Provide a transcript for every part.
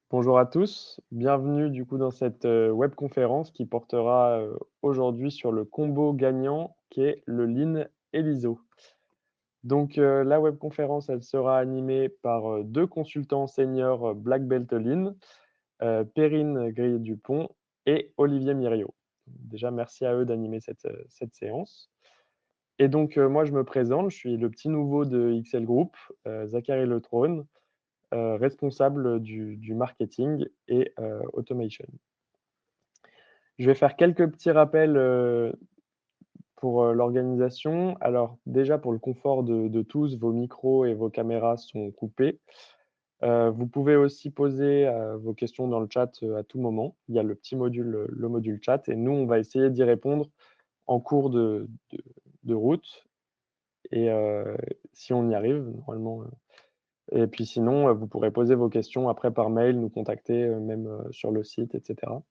Bonjour à tous, bienvenue du coup dans cette webconférence qui portera aujourd'hui sur le combo gagnant qui est le Lean et l'ISO. Donc la webconférence, elle sera animée par deux consultants seniors Black Belt Lean, Perrine Grillé-Dupont et Olivier Miriot. Déjà, merci à eux d'animer cette séance. Et donc moi, je me présente, je suis le petit nouveau de XL Group, Zachary Le Trône, responsable du marketing et automation. Je vais faire quelques petits rappels, pour, l'organisation. Alors déjà pour le confort de tous, vos micros et vos caméras sont coupés. Vous pouvez aussi poser, vos questions dans le chat, à tout moment. Il y a le petit module, le module chat et nous, on va essayer d'y répondre en cours de route et si on y arrive normalement, et puis sinon, vous pourrez poser vos questions après par mail, nous contacter, même, sur le site et cetera.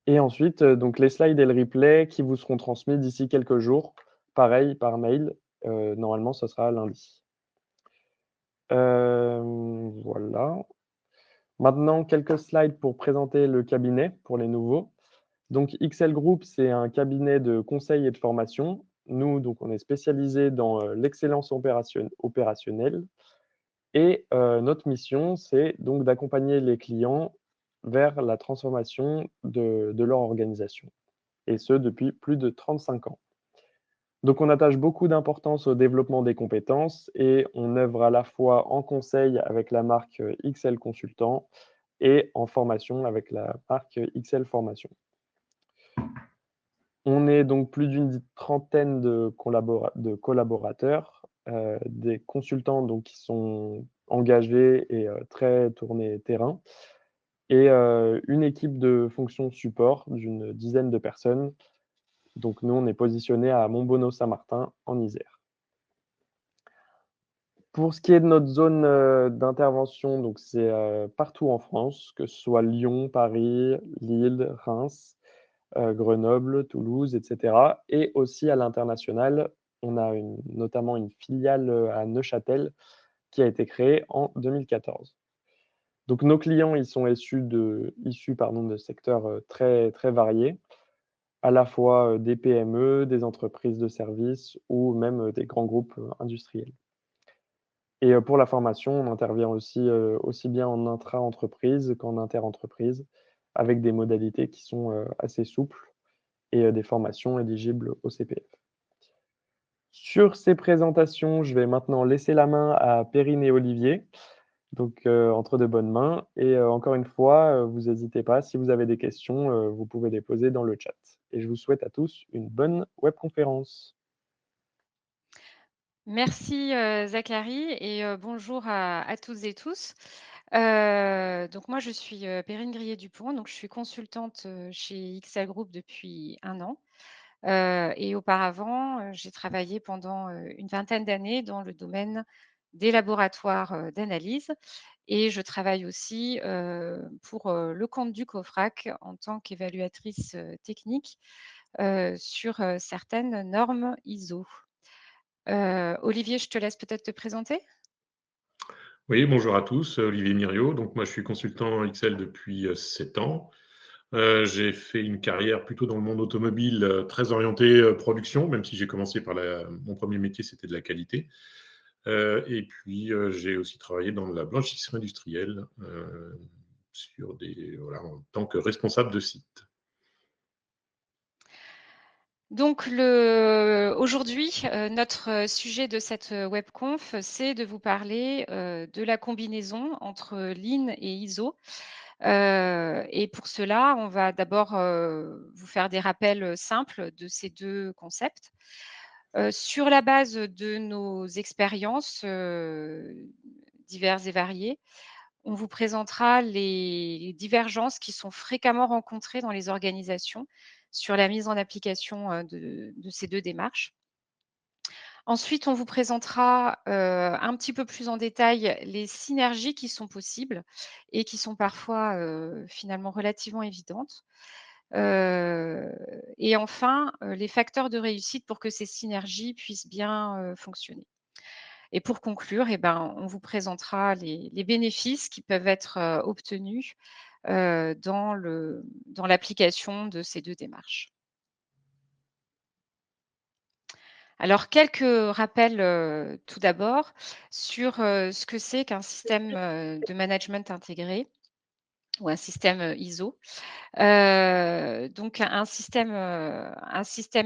Et ensuite, donc les slides et le replay qui vous seront transmis d'ici quelques jours, pareil par mail, normalement ce sera lundi. Voilà. Maintenant quelques slides pour présenter le cabinet pour les nouveaux. Donc XL Group, c'est un cabinet de conseil et de formation. Nous, donc on est spécialisé dans, l'excellence opérationnelle et notre mission, c'est donc d'accompagner les clients vers la transformation de leur organisation et ce depuis plus de 35 ans. Donc on attache beaucoup d'importance au développement des compétences et on œuvre à la fois en conseil avec la marque, XL Consultant et en formation avec la marque XL Formation. On est donc plus d'une trentaine de collaborateurs, des consultants donc qui sont engagés et très tournés terrain et une équipe de fonction support d'une dizaine de personnes. Donc nous, on est positionné à Montbonneau-Saint-Martin en Isère. Pour ce qui est de notre zone, d'intervention, donc c'est, partout en France, que ce soit Lyon, Paris, Lille, Reims, Grenoble, Toulouse et cetera et aussi à l'international. On a notamment une filiale, à Neuchâtel qui a été créée en 2014. Donc nos clients, ils sont issus pardon, de secteurs, très, très variés, à la fois, des PME, des entreprises de services ou même, des grands groupes, industriels. Et pour la formation, on intervient aussi, aussi bien en intra-entreprise qu'en inter-entreprise, avec des modalités qui sont, assez souples et des formations éligibles au CPF. Sur ces présentations, je vais maintenant laisser la main à Perrine et Olivier, donc entre de bonnes mains et encore une fois, vous hésitez pas, si vous avez des questions, vous pouvez les poser dans le chat et je vous souhaite à tous une bonne webconférence. Merci, Zachary et bonjour à toutes et tous. Donc moi je suis, Perrine Grillet-Dupont, donc je suis consultante, chez XL Group depuis 1 an, et auparavant, j'ai travaillé pendant, une vingtaine d'années dans le domaine des laboratoires, d'analyse et je travaille aussi, pour, le compte du COFRAC en tant qu'évaluatrice, technique, sur, certaines normes ISO. Olivier, je te laisse peut-être te présenter? Oui, bonjour à tous, Olivier Miriot. Donc moi, je suis consultant XL depuis 7 ans. J'ai fait une carrière plutôt dans le monde automobile, très orientée, production, même si j'ai commencé par mon premier métier, c'était de la qualité. Et puis, j'ai aussi travaillé dans la blanchisserie industrielle, voilà, en tant que responsable de site. Donc aujourd'hui, notre sujet de cette, webconf, c'est de vous parler, de la combinaison entre Lean et ISO. Et pour cela, on va d'abord, vous faire des rappels, simples de ces 2 concepts. Sur la base de nos expériences, diverses et variées, on vous présentera les divergences qui sont fréquemment rencontrées dans les organisations sur la mise en application, de ces 2 démarches. Ensuite, on vous présentera, un petit peu plus en détail les synergies qui sont possibles et qui sont parfois, finalement relativement évidentes. Et enfin, les facteurs de réussite pour que ces synergies puissent bien, fonctionner. Et pour conclure, eh ben, on vous présentera les bénéfices qui peuvent être obtenus dans l'application de ces 2 démarches. Alors quelques rappels, tout d'abord sur, ce que c'est qu'un système, de management intégré ou un système, ISO. Donc un système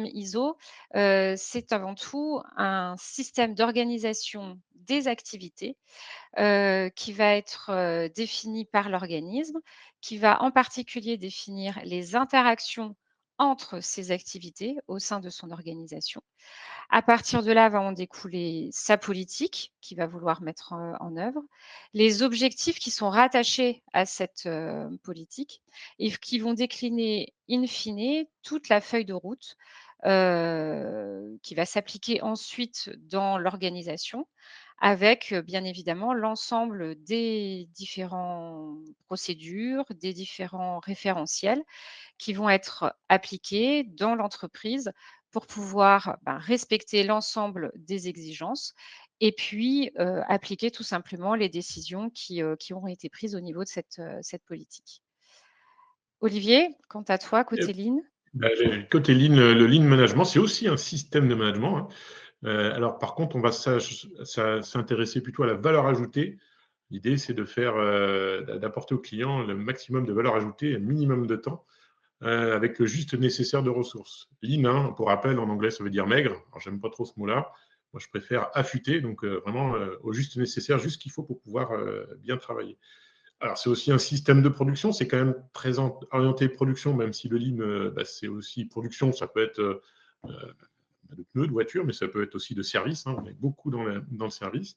ISO, c'est avant tout un système d'organisation des activités, qui va être, défini par l'organisme, qui va en particulier définir les interactions entre ces activités au sein de son organisation. À partir de là, va en découler sa politique qu'il va vouloir mettre en œuvre, les objectifs qui sont rattachés à cette, politique et qui vont décliner in fine toute la feuille de route, qui va s'appliquer ensuite dans l'organisation avec, bien évidemment l'ensemble des différents procédures, des différents référentiels qui vont être appliqués dans l'entreprise pour pouvoir, respecter l'ensemble des exigences et puis, appliquer tout simplement les décisions qui auront été prises au niveau de cette politique. Olivier, quant à toi, côté Lean? Côté Lean, le Lean Management, c'est aussi un système de management, hein. Alors, par contre, on va s'intéresser plutôt à la valeur ajoutée. L'idée, c'est de d'apporter au client le maximum de valeur ajoutée, un minimum de temps, avec le juste nécessaire de ressources. Lean, hein, pour rappel, en anglais, ça veut dire maigre. Alors, j'aime pas trop ce mot-là. Moi, je préfère affûter, donc vraiment au juste nécessaire, juste ce qu'il faut pour pouvoir bien travailler. Alors, c'est aussi un système de production, c'est quand même très orienté production, même si le Lean, c'est aussi production, ça peut être de pneus, de voitures, mais ça peut être aussi de services, hein, on est beaucoup dans le service.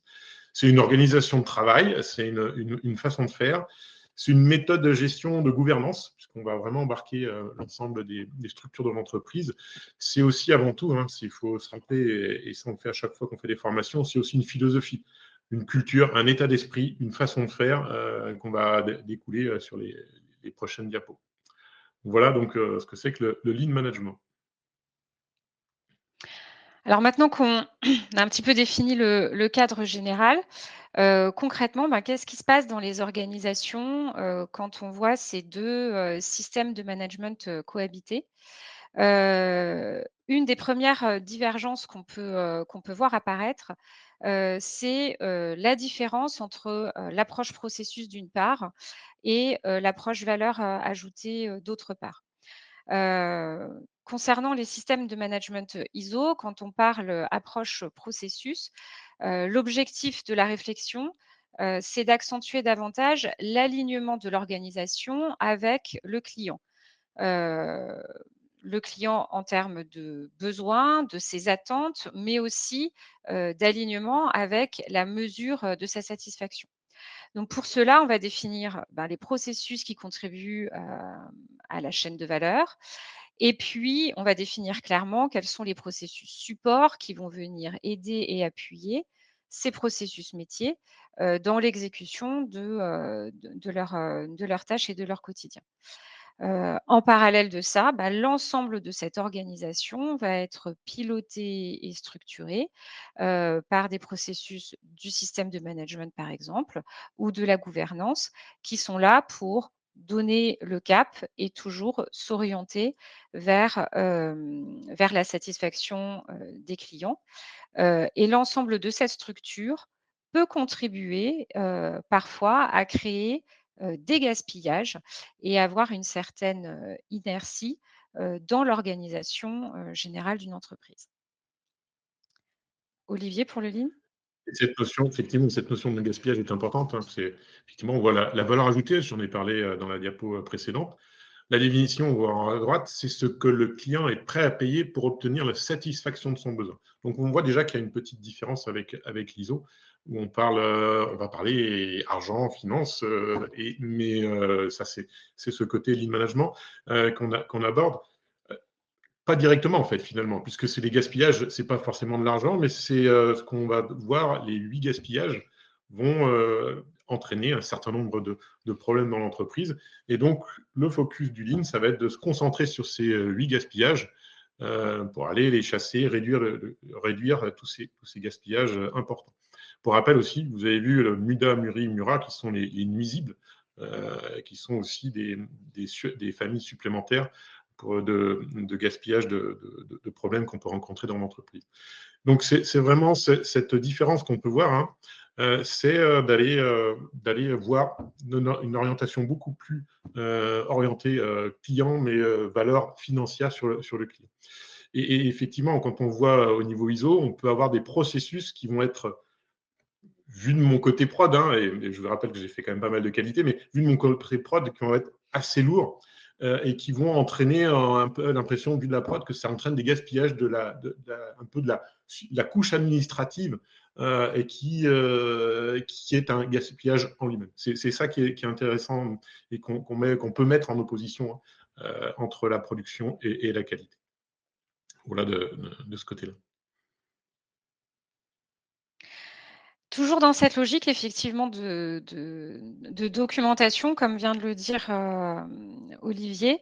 C'est une organisation de travail, c'est une façon de faire, c'est une méthode de gestion, de gouvernance, puisqu'on va vraiment embarquer l'ensemble des structures de l'entreprise. C'est aussi avant tout, hein, s'il faut se rappeler, et ça on le fait à chaque fois qu'on fait des formations, c'est aussi une philosophie, une culture, un état d'esprit, une façon de faire qu'on va découler sur les prochaines diapos. Voilà donc ce que c'est que le Lean Management. Alors maintenant qu'on a un petit peu défini le cadre général, concrètement, qu'est-ce qui se passe dans les organisations, quand on voit ces 2 systèmes de management, cohabiter? Une des premières, divergences qu'on peut voir apparaître, c'est, la différence entre, l'approche processus d'une part et l'approche valeur, ajoutée, d'autre part. Concernant les systèmes de management, ISO, quand on parle, approche processus, l'objectif de la réflexion, c'est d'accentuer davantage l'alignement de l'organisation avec le client. Heu, le client en termes de besoins, de ses attentes, mais aussi, d'alignement avec la mesure, de sa satisfaction. Donc pour cela, on va définir, les processus qui contribuent, à la chaîne de valeur et puis on va définir clairement quels sont les processus supports qui vont venir aider et appuyer ces processus métiers, dans l'exécution de leurs tâches et de leur quotidien. En parallèle de ça, l'ensemble de cette organisation va être piloté et structuré, par des processus du système de management, par exemple, ou de la gouvernance, qui sont là pour donner le cap et toujours s'orienter vers la satisfaction, des clients. Et l'ensemble de cette structure peut contribuer, parfois à créer, des gaspillages et avoir une certaine, inertie, dans l'organisation, générale d'une entreprise. Olivier pour le Lean? Et cette notion, effectivement, cette notion de gaspillage est importante, hein. C'est effectivement, on voit la valeur ajoutée, j'en ai parlé dans la diapo précédente. La définition, on voit à droite, c'est ce que le client est prêt à payer pour obtenir la satisfaction de son besoin. Donc, on voit déjà qu'il y a une petite différence avec l'ISO, où on va parler argent, finance, mais ça, c'est ce côté lean management qu'on aborde. Pas directement, en fait, finalement, puisque c'est des gaspillages, c'est pas forcément de l'argent, mais c'est ce qu'on va voir, les 8 gaspillages vont entraîner un certain nombre de problèmes dans l'entreprise. Et donc, le focus du Lean, ça va être de se concentrer sur ces 8 gaspillages pour aller les chasser, réduire tous ces gaspillages importants. Pour rappel aussi, vous avez vu le MUDA, MURI, MURA, qui sont les nuisibles, qui sont aussi des familles supplémentaires de gaspillage de problèmes qu'on peut rencontrer dans l'entreprise. Donc, c'est vraiment cette différence qu'on peut voir, hein, c'est d'aller voir une orientation beaucoup plus orientée client, mais valeur financière sur le client. Et effectivement, quand on voit au niveau ISO, on peut avoir des processus qui vont être, vu de mon côté prod, hein, et je vous rappelle que j'ai fait quand même pas mal de qualité, mais vu de mon côté prod, qui vont être assez lourds et qui vont entraîner un peu l'impression, vu de la prod, que ça entraîne des gaspillages un peu de la couche administrative et qui est un gaspillage en lui-même. C'est ça qui est intéressant et qu'on peut mettre en opposition entre la production et la qualité. Voilà de ce côté-là. Toujours dans cette logique effectivement de documentation, comme vient de le dire, Olivier.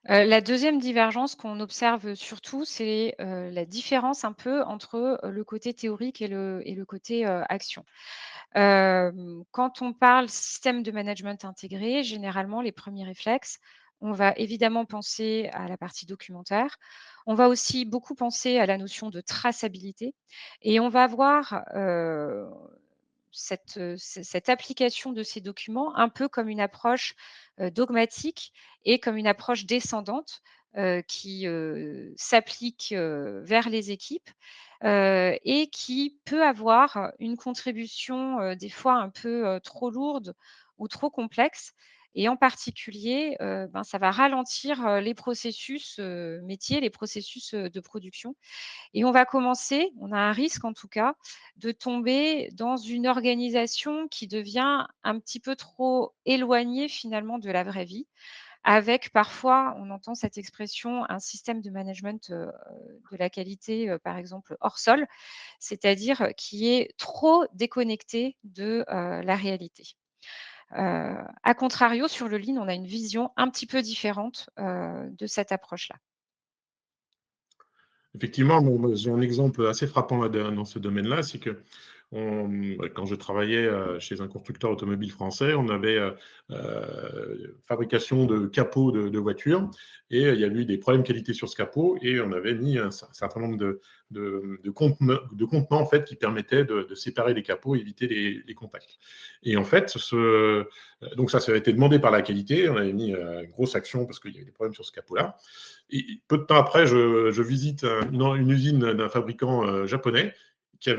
La deuxième divergence qu'on observe surtout, c'est, la différence un peu entre, le côté théorique et le côté, action. Quand on parle système de management intégré, généralement les premiers réflexes, on va évidemment penser à la partie documentaire. On va aussi beaucoup penser à la notion de traçabilité et on va voir, cette application de ces documents un peu comme une approche, dogmatique et comme une approche descendante, qui, s'applique, vers les équipes, et qui peut avoir une contribution, des fois un peu, trop lourde ou trop complexe et en particulier, ça va ralentir, les processus, métiers, les processus, de production et on va commencer, on a un risque en tout cas, de tomber dans une organisation qui devient un petit peu trop éloignée finalement de la vraie vie, avec parfois, on entend cette expression, un système de management, de la qualité, par exemple hors sol, c'est-à-dire qui est trop déconnecté de, la réalité. À contrario, sur le lean, on a une vision un petit peu différente, de cette approche-là. Effectivement, moi, j'ai un exemple assez frappant dans ce domaine-là, c'est que quand je travaillais chez un constructeur automobile français, on avait fabrication de capots de voitures et il y a eu des problèmes qualité sur ce capot et on avait mis un certain nombre de contenants en fait, qui permettaient de séparer les capots et éviter les contacts. Et en fait, donc ça a été demandé par la qualité, on avait mis une grosse action parce qu'il y avait des problèmes sur ce capot-là. Et peu de temps après, je visite une usine d'un fabricant japonais qui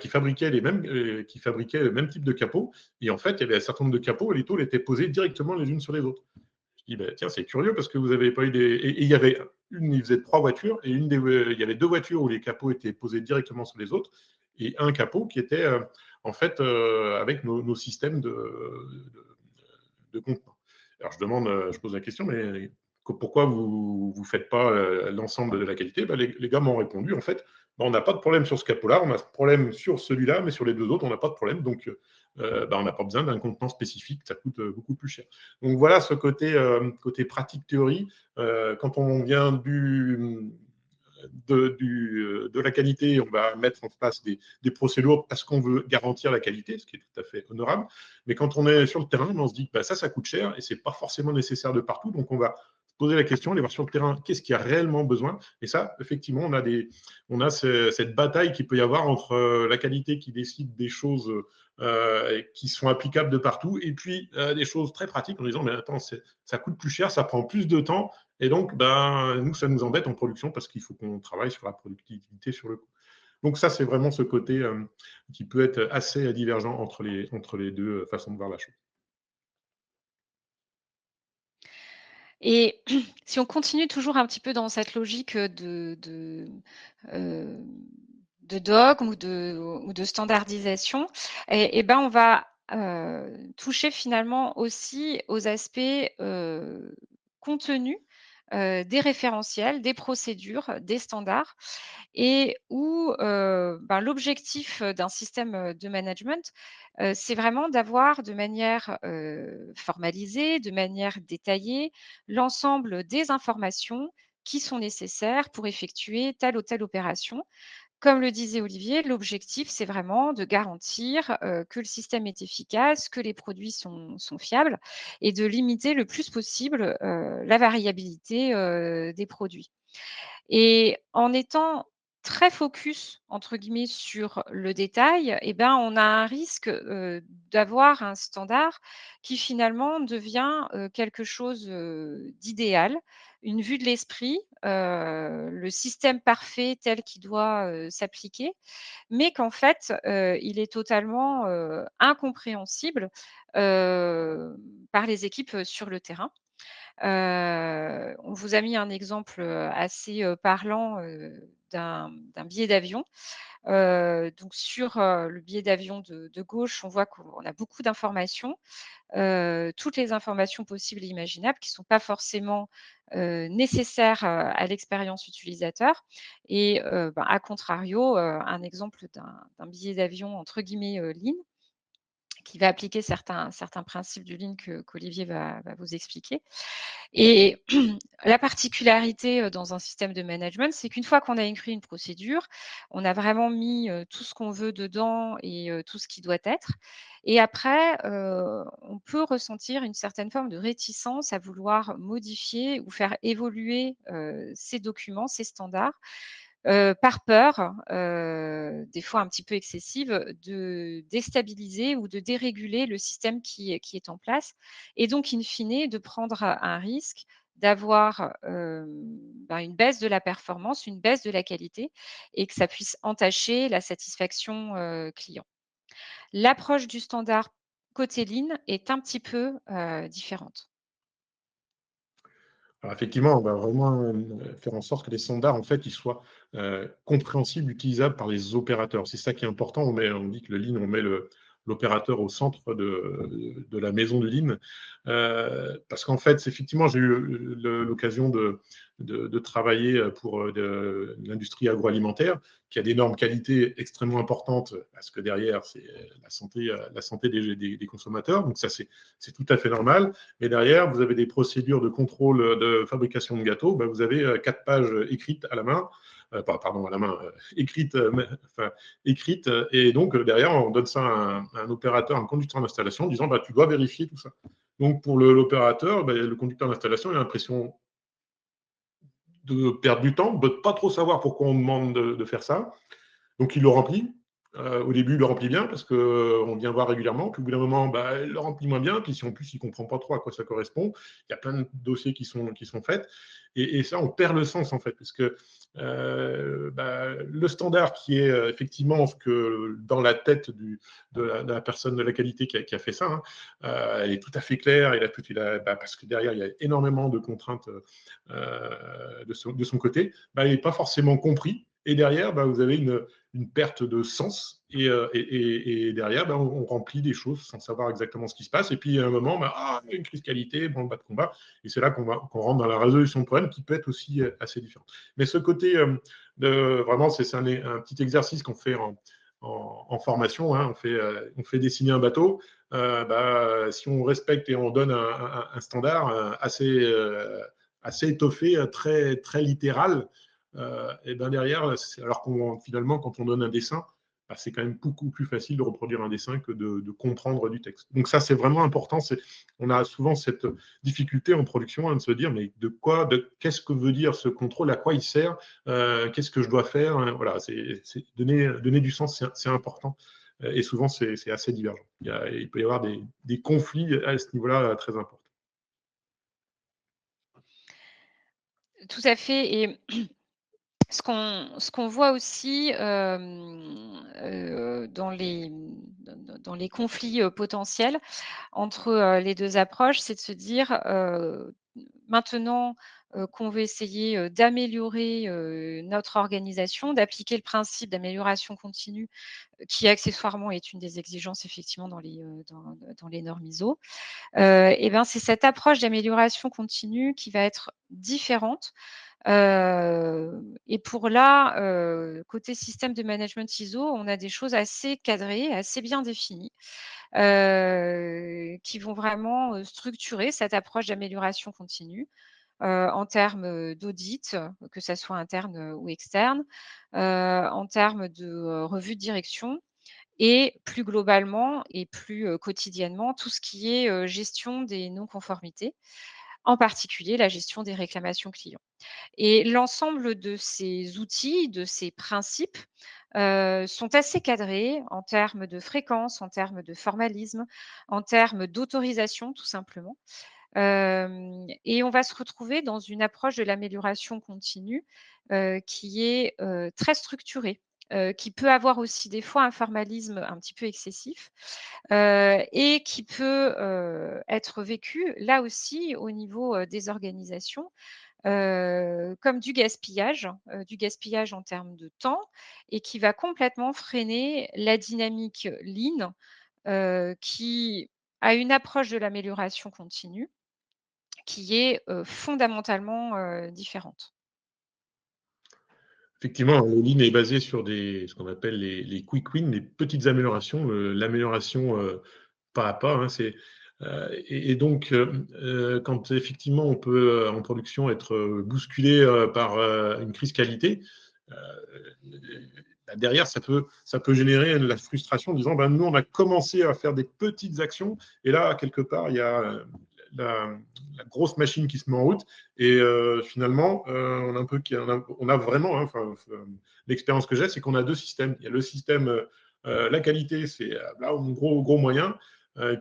fabriquait qui fabriquait le même type de capot. Et en fait, il y avait un certain nombre de capots et les tôles étaient posées directement les unes sur les autres. Je dis, ben, tiens, c'est curieux parce que vous n'avez pas eu des. Et il y avait il faisait 3 voitures et il y avait 2 voitures où les capots étaient posés directement sur les autres et un capot qui était en fait avec nos systèmes de contenants. Alors je pose la question, mais pourquoi vous ne faites pas l'ensemble de la qualité? Ben, les gars m'ont répondu, en fait, ben, on n'a pas de problème sur ce capot-là, on a un problème sur celui-là, mais sur les deux autres, on n'a pas de problème. Donc, ben, on n'a pas besoin d'un contenant spécifique, ça coûte beaucoup plus cher. Donc voilà ce côté pratique-théorie. Quand on vient de la qualité, on va mettre en place des procédures parce qu'on veut garantir la qualité, ce qui est tout à fait honorable. Mais quand on est sur le terrain, on se dit que bah, ça coûte cher et ce n'est pas forcément nécessaire de partout. Donc, on va poser la question, aller voir sur le terrain qu'est-ce qu'il y a réellement besoin. Et ça, effectivement, on a cette bataille qu'il peut y avoir entre la qualité qui décide des choses qui sont applicables de partout et puis des choses très pratiques en disant mais attends, ça coûte plus cher, ça prend plus de temps et donc ben, nous, ça nous embête en production parce qu'il faut qu'on travaille sur la productivité sur le coup. Donc ça, c'est vraiment ce côté qui peut être assez divergent entre les deux façons de voir la chose. Et si on continue toujours un petit peu dans cette logique, heu, de dogme ou de standardisation et ben, on va, toucher finalement aussi aux aspects, contenus, des référentiels, des procédures, des standards et où, l'objectif, d'un système, de management, c'est vraiment d'avoir de manière, formalisée, de manière détaillée, l'ensemble des informations qui sont nécessaires pour effectuer telle ou telle opération, comme le disait Olivier, l'objectif, c'est vraiment de garantir que le système est efficace, que les produits sont fiables et de limiter le plus possible la variabilité des produits. Et en étant très «focus» entre guillemets sur le détail, eh ben, on a un risque d'avoir un standard qui finalement devient quelque chose d'idéal, une vue de l'esprit, le système parfait tel qu'il doit s'appliquer, mais qu'en fait il est totalement incompréhensible par les équipes sur le terrain. On vous a mis un exemple assez parlant d'un billet d'avion. Donc sur le billet d'avion de gauche, on voit qu'on a beaucoup d'informations, toutes les informations possibles et imaginables qui ne sont pas forcément nécessaires à l'expérience utilisateur. Et ben, à contrario, un exemple d'un billet d'avion entre guillemets «lean», qui va appliquer certains principes du lean qu'Olivier va vous expliquer. Et la particularité dans un système de management, c'est qu'une fois qu'on a écrit une procédure, on a vraiment mis tout ce qu'on veut dedans et tout ce qui doit être. Et après, on peut ressentir une certaine forme de réticence à vouloir modifier ou faire évoluer ces documents, ces standards, par peur, des fois un petit peu excessive, de déstabiliser ou de déréguler le système qui est en place et donc in fine de prendre un risque d'avoir, ben, une baisse de la performance, une baisse de la qualité et que ça puisse entacher la satisfaction, client. L'approche du standard côté Lean est un petit peu, différente. Alors effectivement, on va vraiment faire en sorte que les standards, en fait, ils soient compréhensibles, utilisables par les opérateurs. C'est ça qui est important. On dit que le Lean, on met l'opérateur au centre de la maison de Lean. Parce qu'en fait, effectivement, j'ai eu l'occasion de travailler pour l'industrie agroalimentaire, qui a des normes qualité extrêmement importantes, parce que derrière, c'est la santé des consommateurs. Donc ça, c'est tout à fait normal. Et derrière, vous avez des procédures de contrôle de fabrication de gâteaux. Ben, vous avez 4 pages écrites à la main, pardon, à la main, écrites. Et donc, derrière, on donne ça à un opérateur, un conducteur d'installation, en disant bah, tu dois vérifier tout ça. Donc, pour l'opérateur, ben, le conducteur d'installation, il a l'impression de perdre du temps, de ne pas trop savoir pourquoi on demande de faire ça. Donc, il le remplit. Au début, il le remplit bien parce qu'on vient voir régulièrement. Puis au bout d'un moment, bah, il le remplit moins bien. Puis si en plus, il ne comprend pas trop à quoi ça correspond, il y a plein de dossiers qui sont faits. Et ça, on perd le sens en fait. Parce que bah, le standard qui est effectivement ce que dans la tête de la personne de la qualité qui a fait ça, hein, elle est tout à fait claire. Bah, parce que derrière, il y a énormément de contraintes de son côté. Bah, il n'est pas forcément compris. Et derrière, bah, vous avez une perte de sens. Et derrière, ben, on remplit des choses sans savoir exactement ce qui se passe. Et puis, à un moment, ben, une crise qualité, bon, bas de combat. Et c'est là qu'on rentre dans la résolution de problème qui peut être aussi assez différente. Mais ce côté, vraiment, c'est un petit exercice qu'on fait en formation. Hein. On fait dessiner un bateau. Bah, si on respecte et on donne un standard assez étoffé, très, très littéral, et ben derrière, alors qu'on finalement, quand on donne un dessin, bah, c'est quand même beaucoup plus facile de reproduire un dessin que de comprendre du texte. Donc ça, c'est vraiment important. On a souvent cette difficulté en production hein, de se dire, mais qu'est-ce que veut dire ce contrôle, à quoi il sert, qu'est-ce que je dois faire hein, voilà, donner du sens, c'est important. Et souvent, c'est assez divergent. Il peut y avoir des conflits à ce niveau-là très importants. Tout à fait et ce qu'on voit aussi, dans les conflits, potentiels entre, les 2 approches, c'est de se dire, maintenant, qu'on veut essayer, d'améliorer, notre organisation, d'appliquer le principe d'amélioration continue, qui accessoirement est une des exigences effectivement dans les normes ISO. Et ben, c'est cette approche d'amélioration continue qui va être différente. Et pour là, côté système de management ISO, on a des choses assez cadrées, assez bien définies, qui vont vraiment, structurer cette approche d'amélioration continue. en termes d'audit, que ça soit interne ou externe, en termes de revue de direction et plus globalement et plus quotidiennement, tout ce qui est gestion des non-conformités, en particulier la gestion des réclamations clients. Et l'ensemble de ces outils, de ces principes, sont assez cadrés en termes de fréquence, en termes de formalisme, en termes d'autorisation tout simplement. Et on va se retrouver dans une approche de l'amélioration continue, qui est, très structurée, qui peut avoir aussi des fois un formalisme un petit peu excessif, et qui peut, être vécu là aussi au niveau, des organisations, comme du gaspillage en termes de temps et qui va complètement freiner la dynamique lean, qui a une approche de l'amélioration continue qui est, fondamentalement, différente. Effectivement, le lean est basé sur ce qu'on appelle les quick wins, les petites améliorations, l'amélioration pas à pas, hein, et donc, quand effectivement on peut en production être bousculé par une crise qualité, euh, bah, derrière ça peut générer de la frustration en disant ben, nous on a commencé à faire des petites actions et là quelque part il y a la, la grosse machine qui se met en route et finalement on a un peu on a vraiment hein, l'expérience que j'ai c'est qu'on a deux systèmes. Il y a le système la qualité c'est là mon gros moyen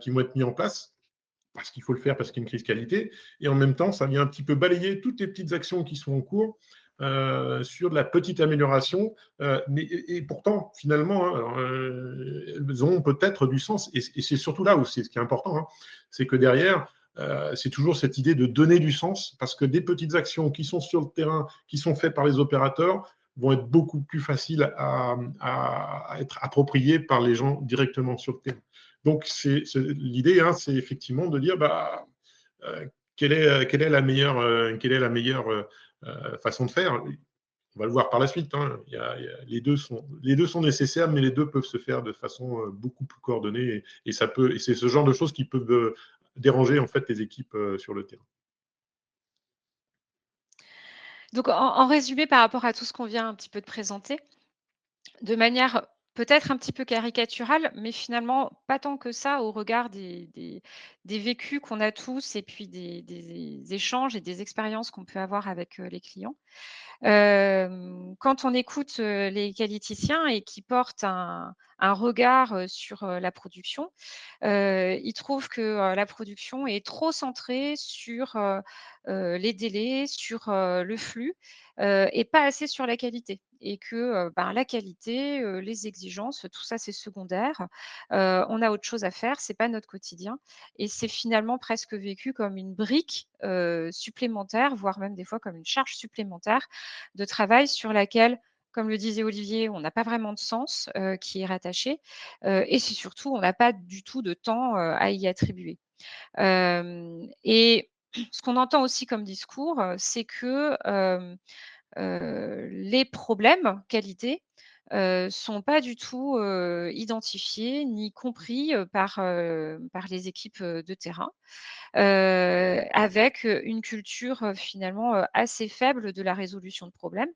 qui vont être mis en place parce qu'il faut le faire, parce qu'il y a une crise qualité. Et en même temps, ça vient un petit peu balayer toutes les petites actions qui sont en cours sur de la petite amélioration. Et pourtant, finalement, hein, alors, elles ont peut-être du sens. Et c'est surtout là où c'est ce qui est important, hein, c'est que derrière, c'est toujours cette idée de donner du sens, parce que des petites actions qui sont sur le terrain, qui sont faites par les opérateurs, vont être beaucoup plus faciles à être appropriées par les gens directement sur le terrain. Donc, l'idée, hein, c'est effectivement de dire bah, quelle est la meilleure façon de faire. On va le voir par la suite. Hein. Les deux sont nécessaires, mais les deux peuvent se faire de façon beaucoup plus coordonnée. Et c'est ce genre de choses qui peuvent déranger en fait les équipes sur le terrain. Donc en résumé, par rapport à tout ce qu'on vient un petit peu de présenter, de manière peut-être un petit peu caricaturale, mais finalement pas tant que ça au regard des vécus qu'on a tous et puis des échanges et des expériences qu'on peut avoir avec, les clients. Quand on écoute, les qualiticiens et qui portent un regard, sur, la production, ils trouvent que, la production est trop centrée sur, les délais, sur, le flux, et pas assez sur la qualité et que, ben, la qualité, les exigences, tout ça c'est secondaire. On a autre chose à faire, c'est pas notre quotidien et c'est finalement presque vécu comme une brique, supplémentaire, voire même des fois comme une charge supplémentaire de travail sur laquelle, comme le disait Olivier, on n'a pas vraiment de sens, qui est rattaché, et c'est surtout on n'a pas du tout de temps, à y attribuer. Et ce qu'on entend aussi comme discours, c'est que, les problèmes qualité, sont pas du tout, identifiés ni compris, par les équipes, de terrain. Avec, une culture, finalement, assez faible de la résolution de problèmes.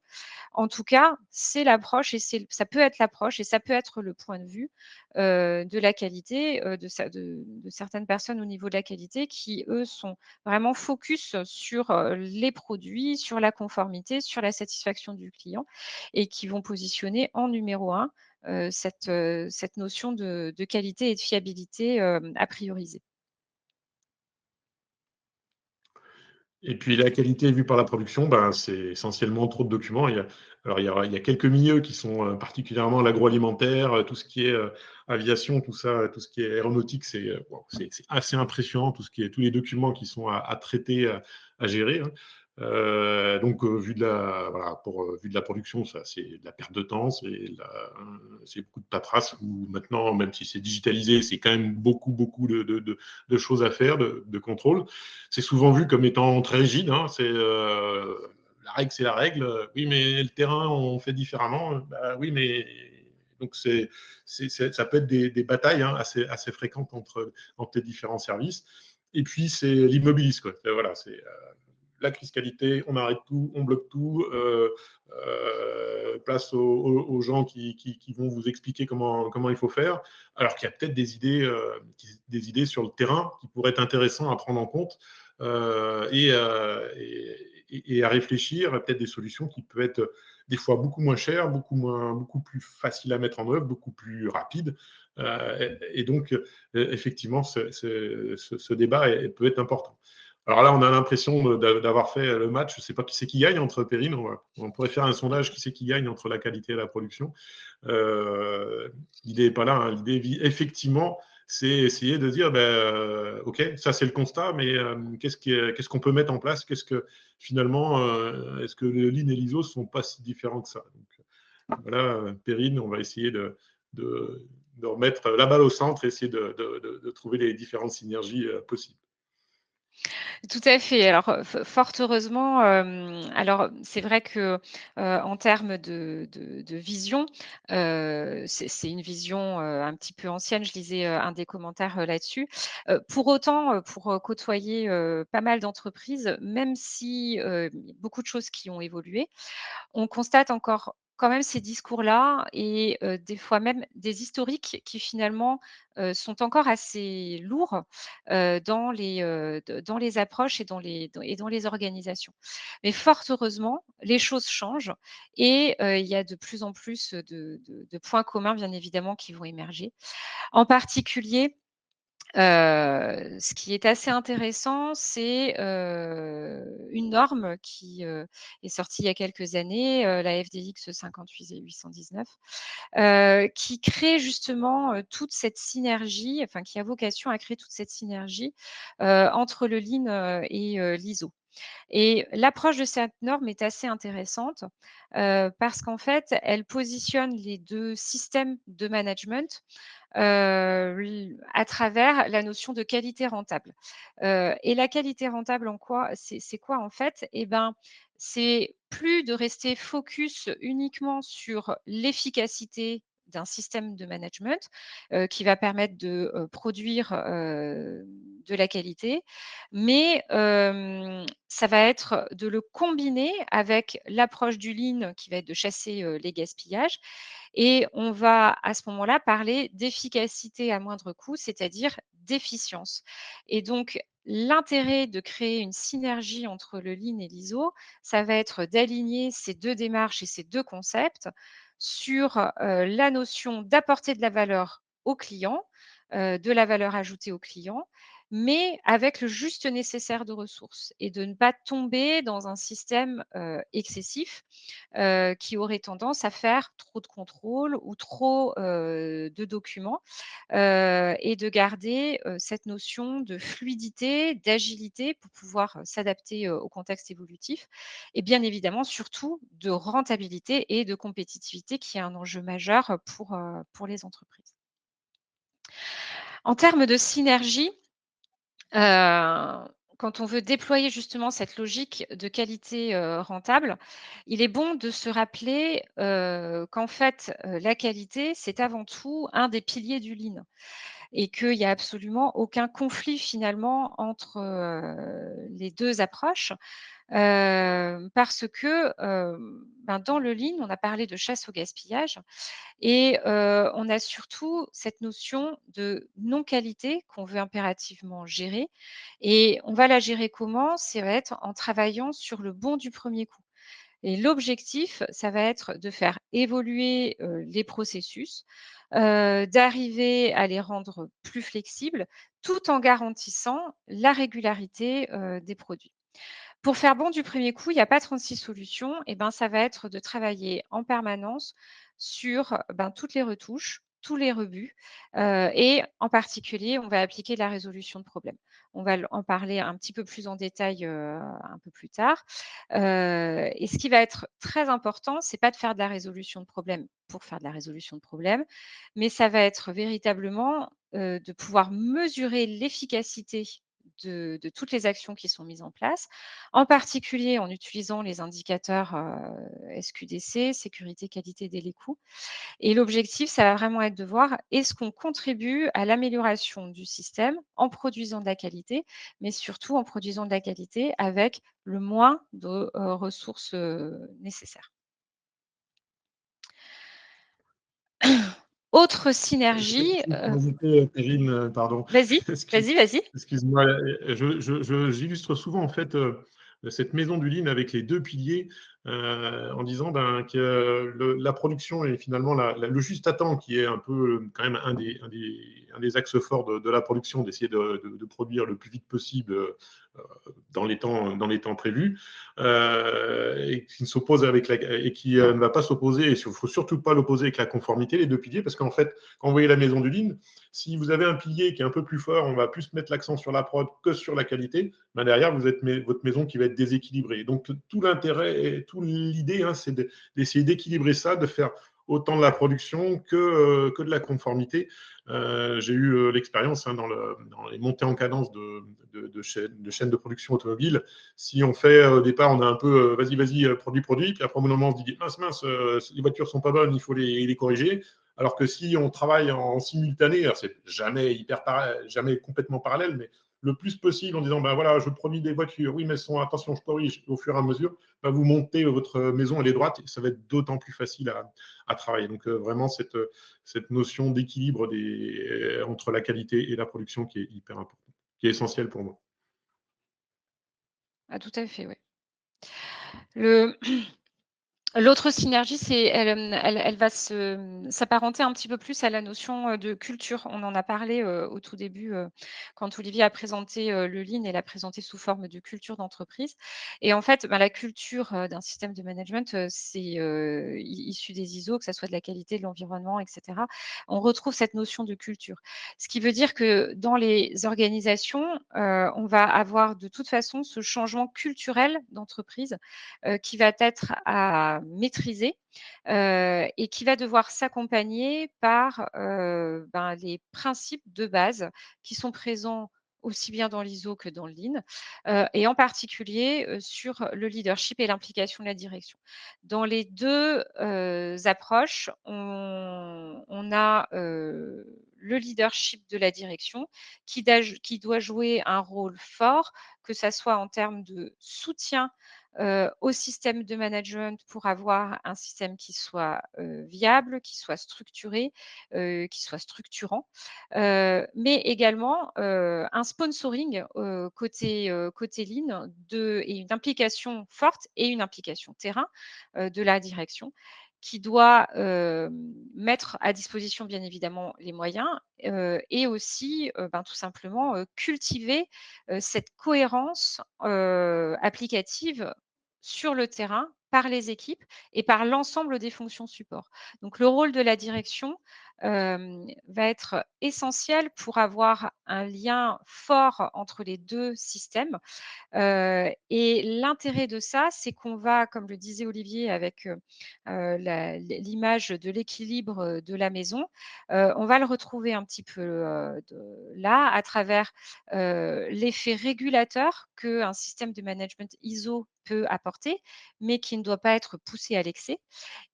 En tout cas, c'est l'approche et ça peut être l'approche et ça peut être le point de vue, de la qualité, de certaines personnes au niveau de la qualité qui, eux, sont vraiment focus sur, les produits, sur la conformité, sur la satisfaction du client et qui vont positionner en numéro un cette notion de qualité et de fiabilité, à prioriser. Et puis la qualité vue par la production, ben, c'est essentiellement trop de documents. Il y a quelques milieux qui sont particulièrement l'agroalimentaire, tout ce qui est aviation, tout ça, tout ce qui est aéronautique, c'est assez impressionnant, tous les documents qui sont à traiter, à gérer. Hein. Donc, vu de la production, ça, c'est de la perte de temps, c'est beaucoup de paperasse. Où maintenant, même si c'est digitalisé, c'est quand même beaucoup de choses à faire, de contrôle. C'est souvent vu comme étant très rigide. Hein, la règle, c'est la règle. Oui, mais le terrain, on fait différemment. Bah, oui, mais donc ça peut être des batailles hein, assez fréquentes entre les différents services. Et puis, c'est l'immobilisme. Voilà, la crise qualité, on arrête tout, on bloque tout, place aux gens qui vont vous expliquer comment il faut faire, alors qu'il y a peut-être des idées sur le terrain qui pourraient être intéressantes à prendre en compte et à réfléchir à peut-être des solutions qui peuvent être des fois beaucoup moins chères, beaucoup plus faciles à mettre en œuvre, beaucoup plus rapides. Et donc, effectivement, ce débat peut être important. Alors là, on a l'impression d'avoir fait le match. Je ne sais pas qui c'est qui gagne entre Perrine. On pourrait faire un sondage qui c'est qui gagne entre la qualité et la production. L'idée n'est pas là. Hein. L'idée, effectivement, c'est essayer de dire, OK, ça c'est le constat, mais qu'est-ce qu'on peut mettre en place? Qu'est-ce que finalement, est-ce que le Lean et l'ISO ne sont pas si différents que ça? Donc, voilà, Perrine, on va essayer de remettre la balle au centre et essayer de trouver les différentes synergies possibles. Tout à fait. Alors, fort heureusement, alors c'est vrai que, en termes de vision, c'est une vision, un petit peu ancienne. Je lisais, un des commentaires, là-dessus. Pour autant, pour, côtoyer, pas mal d'entreprises, même si, il y a beaucoup de choses qui ont évolué, on constate encore quand même ces discours-là et des fois même des historiques qui finalement, sont encore assez lourds, dans les approches et dans les organisations. Mais fort heureusement, les choses changent et il y a de plus en plus de points communs bien évidemment qui vont émerger. En particulier, ce qui est assez intéressant, c'est, une norme qui, est sortie il y a quelques années, la FDX 58 et 819, qui crée justement, toute cette synergie, enfin qui a vocation à créer toute cette synergie, entre le Lean, et l'ISO. Et l'approche de cette norme est assez intéressante, parce qu'en fait, elle positionne les 2 systèmes de management, à travers la notion de qualité rentable. Et la qualité rentable en quoi c'est quoi en fait? Eh ben, c'est plus de rester focus uniquement sur l'efficacité d'un système de management, qui va permettre de, produire, de la qualité, mais ça va être de le combiner avec l'approche du lean qui va être de chasser, les gaspillages et on va à ce moment-là parler d'efficacité à moindre coût, c'est-à-dire d'efficience. Et donc l'intérêt de créer une synergie entre le Lean et l'ISO, ça va être d'aligner ces 2 démarches et ces 2 concepts sur, la notion d'apporter de la valeur au client, de la valeur ajoutée au client, mais avec le juste nécessaire de ressources et de ne pas tomber dans un système, excessif qui aurait tendance à faire trop de contrôles ou trop, de documents, et de garder, cette notion de fluidité, d'agilité pour pouvoir, s'adapter, au contexte évolutif et bien évidemment surtout de rentabilité et de compétitivité qui est un enjeu majeur, pour les entreprises. En termes de synergie, quand on veut déployer justement cette logique de qualité, rentable, il est bon de se rappeler, qu'en fait, la qualité, c'est avant tout un des piliers du Lean et qu'il y a absolument aucun conflit finalement entre, les 2 approches. Parce que, dans le Lean, on a parlé de chasse au gaspillage et on a surtout cette notion de non-qualité qu'on veut impérativement gérer et on va la gérer comment? Ça va être en travaillant sur le bon du premier coup et l'objectif, ça va être de faire évoluer, les processus, d'arriver à les rendre plus flexibles, tout en garantissant la régularité, des produits. Pour faire bon du premier coup, il y a pas 36 solutions et ben, ça va être de travailler en permanence sur, toutes les retouches, tous les rebuts, et en particulier, on va appliquer la résolution de problèmes. On va en parler un petit peu plus en détail, un peu plus tard, et ce qui va être très important, c'est pas de faire de la résolution de problèmes pour faire de la résolution de problèmes, mais ça va être véritablement, de pouvoir mesurer l'efficacité de toutes les actions qui sont mises en place, en particulier en utilisant les indicateurs SQDC, sécurité, qualité, délai, coût. Et l'objectif, ça va vraiment être de voir est-ce qu'on contribue à l'amélioration du système en produisant de la qualité, mais surtout en produisant de la qualité avec le moins de ressources nécessaires. Autre synergie, Perrine, pardon. vas-y, vas-y, vas-y. Excuse-moi, j'illustre souvent en fait cette maison du Lean avec les deux piliers en disant que la production est finalement le juste à temps qui est un peu quand même un des axes forts de la production, d'essayer de produire le plus vite possible dans les temps prévus et qui ne s'oppose et qui ne va pas s'opposer, et il ne faut surtout pas l'opposer avec la conformité, les deux piliers, parce qu'en fait, quand vous voyez la maison du Lean, si vous avez un pilier qui est un peu plus fort, on va plus mettre l'accent sur la prod que sur la qualité, ben derrière, vous êtes votre maison qui va être déséquilibrée. Donc, tout l'intérêt et toute l'idée, c'est d'essayer d'équilibrer ça, de faire autant de la production que de la conformité. J'ai eu l'expérience dans les montées en cadence de chaînes de production automobile. Si on fait au départ, on a un peu vas-y, produit, puis après, au bout d'un moment, on se dit mince, les voitures sont pas bonnes, il faut les corriger. Alors que si on travaille en simultané, c'est jamais jamais complètement parallèle, mais le plus possible en disant ben voilà, je produis des voitures, oui, mais attention, je corrige au fur et à mesure, ben vous montez votre maison, elle est droite, et ça va être d'autant plus facile à travailler. Donc vraiment cette notion d'équilibre entre la qualité et la production qui est hyper importante, qui est essentielle pour moi. Ah, tout à fait, oui. L'autre synergie, elle va s'apparenter un petit peu plus à la notion de culture. On en a parlé au tout début quand Olivier a présenté le Lean et l'a présenté sous forme de culture d'entreprise. Et en fait, la culture d'un système de management, c'est issu des ISO, que ce soit de la qualité, de l'environnement, etc. On retrouve cette notion de culture. Ce qui veut dire que dans les organisations, on va avoir de toute façon ce changement culturel d'entreprise qui va être à maîtriser et qui va devoir s'accompagner par les principes de base qui sont présents aussi bien dans l'ISO que dans le Lean, et en particulier sur le leadership et l'implication de la direction. Dans les deux approches, on a le leadership de la direction qui doit jouer un rôle fort, que ça soit en termes de soutien au système de management pour avoir un système qui soit viable, qui soit structuré, qui soit structurant, mais également un sponsoring côté Lean et une implication forte et une implication terrain de la direction qui doit mettre à disposition bien évidemment les moyens et aussi tout simplement cultiver cette cohérence applicative sur le terrain par les équipes et par l'ensemble des fonctions support. Donc le rôle de la direction va être essentiel pour avoir un lien fort entre les deux systèmes. Et l'intérêt de ça, c'est qu'on va, comme le disait Olivier avec l'image de l'équilibre de la maison, on va le retrouver un petit peu là à travers l'effet régulateur qu'un système de management ISO peut apporter, mais qui ne doit pas être poussé à l'excès.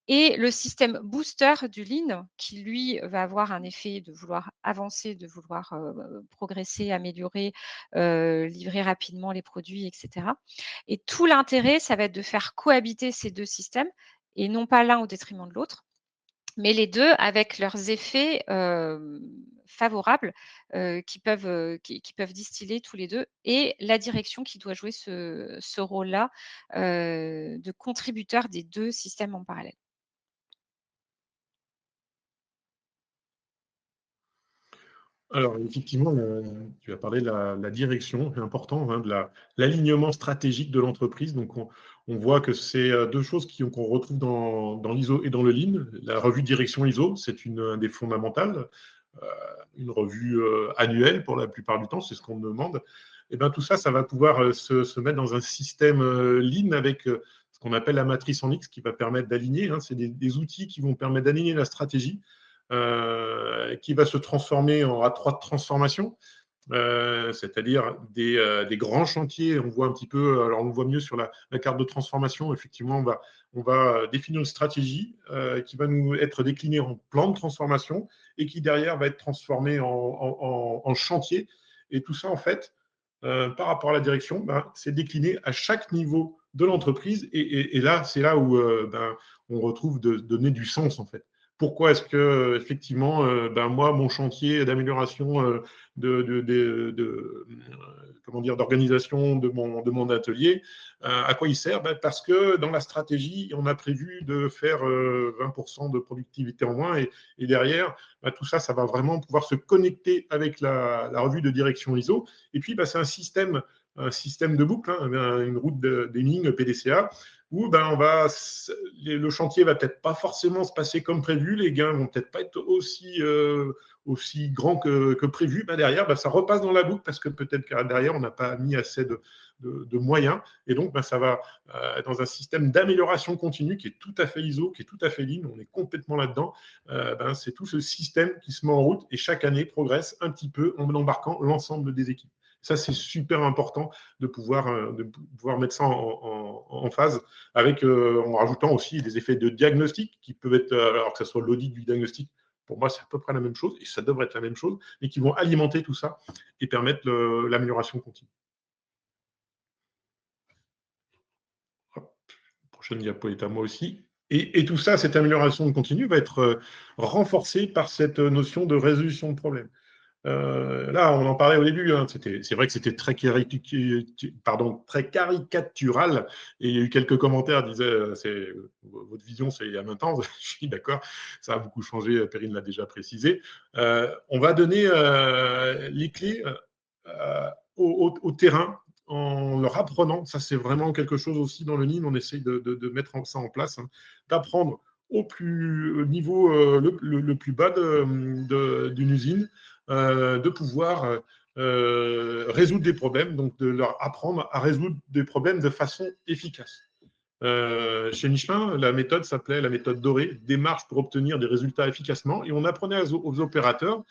Et le système booster du Lean qui, lui, va avoir un effet de vouloir avancer, de vouloir progresser, améliorer, livrer rapidement les produits, etc. Et tout l'intérêt, ça va être de faire cohabiter ces deux systèmes et non pas l'un au détriment de l'autre, mais les deux avec leurs effets favorables qui peuvent distiller tous les deux, et la direction qui doit jouer ce rôle-là de contributeur des deux systèmes en parallèle. Alors, effectivement, tu as parlé de la direction, c'est important, de l'alignement stratégique de l'entreprise. Donc, on voit que c'est deux choses qu'on retrouve dans l'ISO et dans le Lean. La revue de direction ISO, c'est un des fondamentales. Une revue annuelle pour la plupart du temps, c'est ce qu'on demande. Et bien, tout ça, ça va pouvoir se mettre dans un système Lean avec ce qu'on appelle la matrice en X qui va permettre d'aligner. C'est des outils qui vont permettre d'aligner la stratégie qui va se transformer en A3 de transformation. c'est-à-dire des grands chantiers. On voit un petit peu, alors on le voit mieux sur la carte de transformation. Effectivement, on va définir une stratégie qui va nous être déclinée en plan de transformation et qui derrière va être transformée en chantier. Et tout ça, en fait, par rapport à la direction, c'est décliné à chaque niveau de l'entreprise. Et là, c'est là où on retrouve de donner du sens, en fait. Pourquoi est-ce que, effectivement, moi, mon chantier d'amélioration comment dire, d'organisation de mon atelier, à quoi il sert? Parce que dans la stratégie, on a prévu de faire 20% de productivité en moins. Et derrière, tout ça, ça va vraiment pouvoir se connecter avec la revue de direction ISO. Et puis, c'est un système de boucle, hein, une route d'énigmes PDCA, où le chantier va peut-être pas forcément se passer comme prévu, les gains vont peut-être pas être aussi grands que prévu. Derrière, ça repasse dans la boucle parce que peut-être que derrière, on n'a pas mis assez de moyens. Et donc, ça va être dans un système d'amélioration continue qui est tout à fait ISO, qui est tout à fait lean. On est complètement là-dedans. C'est tout ce système qui se met en route et chaque année progresse un petit peu en embarquant l'ensemble des équipes. Ça, c'est super important de pouvoir mettre ça en phase avec, en rajoutant aussi des effets de diagnostic qui peuvent être, alors que ce soit l'audit du diagnostic, pour moi, c'est à peu près la même chose, et ça devrait être la même chose, mais qui vont alimenter tout ça et permettre l'amélioration continue. Hop, prochaine diapo est à moi aussi. Et tout ça, cette amélioration continue va être renforcée par cette notion de résolution de problèmes. Là, on en parlait au début, hein, c'est vrai que c'était très caricatural, et il y a eu quelques commentaires qui disaient votre vision, c'est il y a 20 ans. Je suis d'accord, ça a beaucoup changé, Perrine l'a déjà précisé. On va donner les clés au terrain en leur apprenant. Ça, c'est vraiment quelque chose aussi dans le Lean, on essaye de mettre ça en place, hein, d'apprendre au niveau le plus bas d'une usine, de pouvoir résoudre des problèmes, donc de leur apprendre à résoudre des problèmes de façon efficace. Chez Michelin, la méthode s'appelait la méthode dorée, démarche pour obtenir des résultats efficacement, et on apprenait aux opérateurs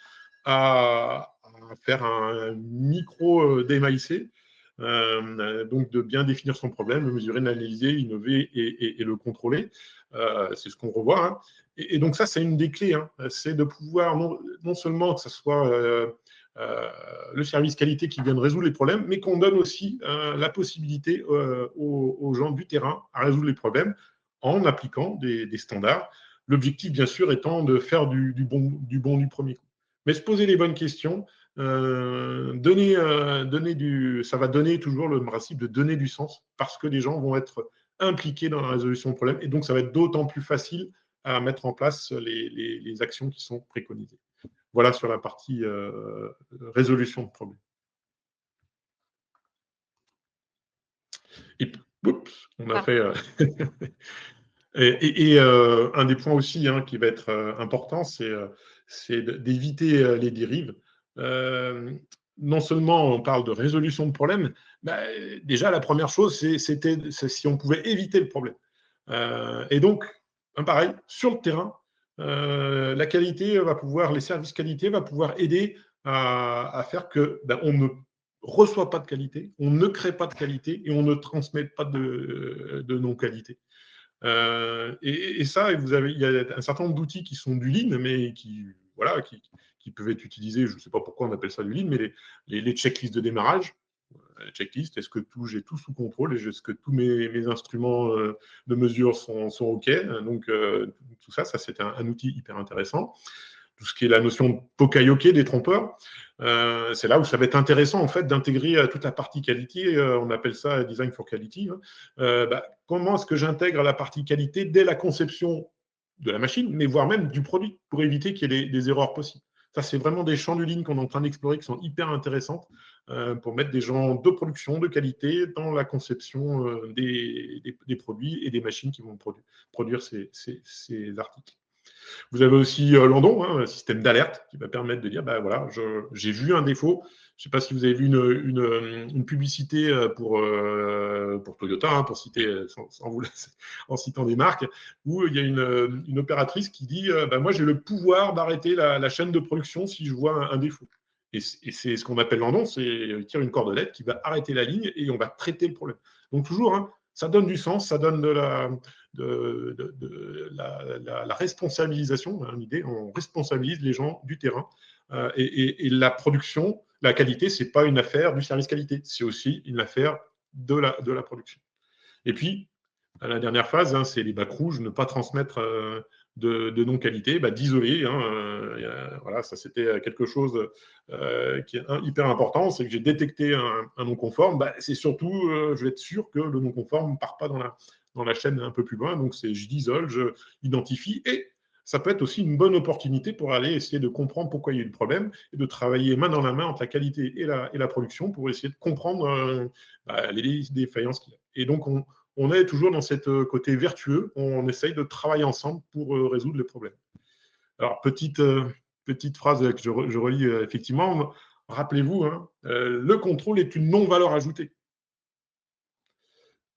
à faire un micro DMAIC, donc de bien définir son problème, le mesurer, l'analyser, l'innover et le contrôler. C'est ce qu'on revoit, hein. Et donc ça, c'est une des clés, hein. C'est de pouvoir non seulement que ce soit le service qualité qui vienne résoudre les problèmes, mais qu'on donne aussi la possibilité aux gens du terrain à résoudre les problèmes en appliquant des standards. L'objectif, bien sûr, étant de faire du bon du premier coup. Mais se poser les bonnes questions, ça va donner toujours le principe de donner du sens, parce que les gens vont être impliqués dans la résolution de problèmes, et donc ça va être d'autant plus facile à mettre en place les actions qui sont préconisées. Voilà sur la partie résolution de problèmes. Et oups, on a fait... et un des points aussi, hein, qui va être important, c'est d'éviter les dérives. Non seulement on parle de résolution de problèmes, déjà la première chose, c'est si on pouvait éviter le problème. Et donc, pareil, sur le terrain, la qualité va pouvoir, les services qualité va pouvoir aider à faire que on ne reçoit pas de qualité, on ne crée pas de qualité et on ne transmet pas de non-qualité. Et ça, il y a un certain nombre d'outils qui sont du Lean, mais qui peuvent être utilisés, je ne sais pas pourquoi on appelle ça du Lean, mais les checklists de démarrage. Checklist, est-ce que j'ai tout sous contrôle, et est-ce que tous mes instruments de mesure sont OK. Donc, tout ça c'est un outil hyper intéressant. Tout ce qui est la notion de Pokayoke, des trompeurs, c'est là où ça va être intéressant en fait d'intégrer toute la partie qualité. On appelle ça design for quality. Comment est-ce que j'intègre la partie qualité dès la conception de la machine, mais voire même du produit, pour éviter qu'il y ait des erreurs possibles. Ça, c'est vraiment des champs du Lean qu'on est en train d'explorer, qui sont hyper intéressantes pour mettre des gens de production, de qualité, dans la conception des produits et des machines qui vont produire ces articles. Vous avez aussi Landon, hein, un système d'alerte qui va permettre de dire, voilà, j'ai vu un défaut. Je ne sais pas si vous avez vu une publicité pour Toyota, hein, pour citer, en citant des marques, où il y a une opératrice qui dit, moi j'ai le pouvoir d'arrêter la chaîne de production si je vois un défaut. Et c'est ce qu'on appelle l'endon, c'est tire une cordelette qui va arrêter la ligne et on va traiter le problème. Donc toujours, hein, ça donne du sens, ça donne de la responsabilisation, hein, l'idée, on responsabilise les gens du terrain. Et la production, la qualité, ce n'est pas une affaire du service qualité, c'est aussi une affaire de la production. Et puis, la dernière phase, hein, c'est les bacs rouges, ne pas transmettre de non-qualité, d'isoler. Hein, voilà, ça c'était quelque chose qui est hyper important, c'est que j'ai détecté un non-conforme. C'est surtout, je vais être sûr que le non-conforme ne part pas dans la chaîne un peu plus loin. Donc, je d'isole, je identifie et ça peut être aussi une bonne opportunité pour aller essayer de comprendre pourquoi il y a eu le problème et de travailler main dans la main entre la qualité et la production pour essayer de comprendre les défaillances qu'il y a. Et donc, on est toujours dans ce côté vertueux, on essaye de travailler ensemble pour résoudre les problèmes. Alors, petite phrase que je relis effectivement, rappelez-vous, hein, le contrôle est une non-valeur ajoutée.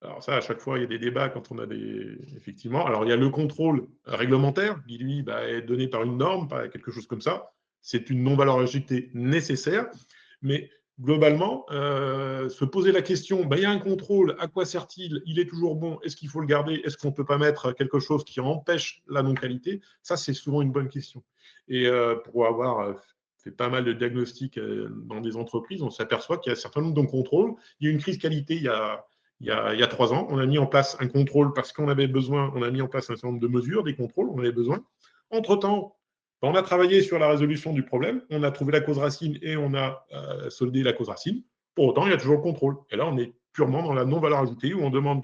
Alors ça, à chaque fois, il y a des débats quand on a des... Effectivement, alors il y a le contrôle réglementaire, qui lui est donné par une norme, par quelque chose comme ça. C'est une non-valeur ajoutée nécessaire, mais globalement, se poser la question, il y a un contrôle, à quoi sert-il? Il est toujours bon, est-ce qu'il faut le garder? Est-ce qu'on ne peut pas mettre quelque chose qui empêche la non-qualité? Ça, c'est souvent une bonne question. Et pour avoir fait pas mal de diagnostics dans des entreprises, on s'aperçoit qu'il y a un certain nombre de contrôles. Il y a eu une crise qualité il y a 3 ans. On a mis en place un contrôle parce qu'on avait besoin, on a mis en place un certain nombre de mesures, des contrôles, on avait besoin. Entre-temps, on a travaillé sur la résolution du problème, on a trouvé la cause racine et on a soldé la cause racine. Pour autant, il y a toujours le contrôle. Et là, on est purement dans la non-valeur ajoutée où on demande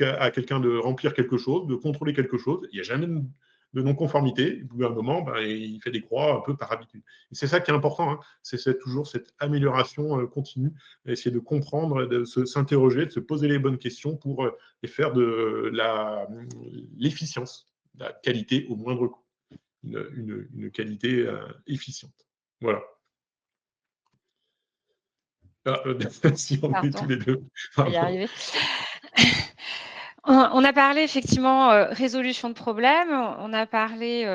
à quelqu'un de remplir quelque chose, de contrôler quelque chose. Il n'y a jamais de non-conformité. Le gouvernement, il fait des croix un peu par habitude. Et c'est ça qui est important, hein. C'est toujours cette amélioration continue, essayer de comprendre, de s'interroger, de se poser les bonnes questions pour faire de l'efficience, la qualité au moindre coût. Une qualité efficiente. Voilà. Si on est tous les deux. On va y arriver. On a parlé effectivement résolution de problèmes, on a parlé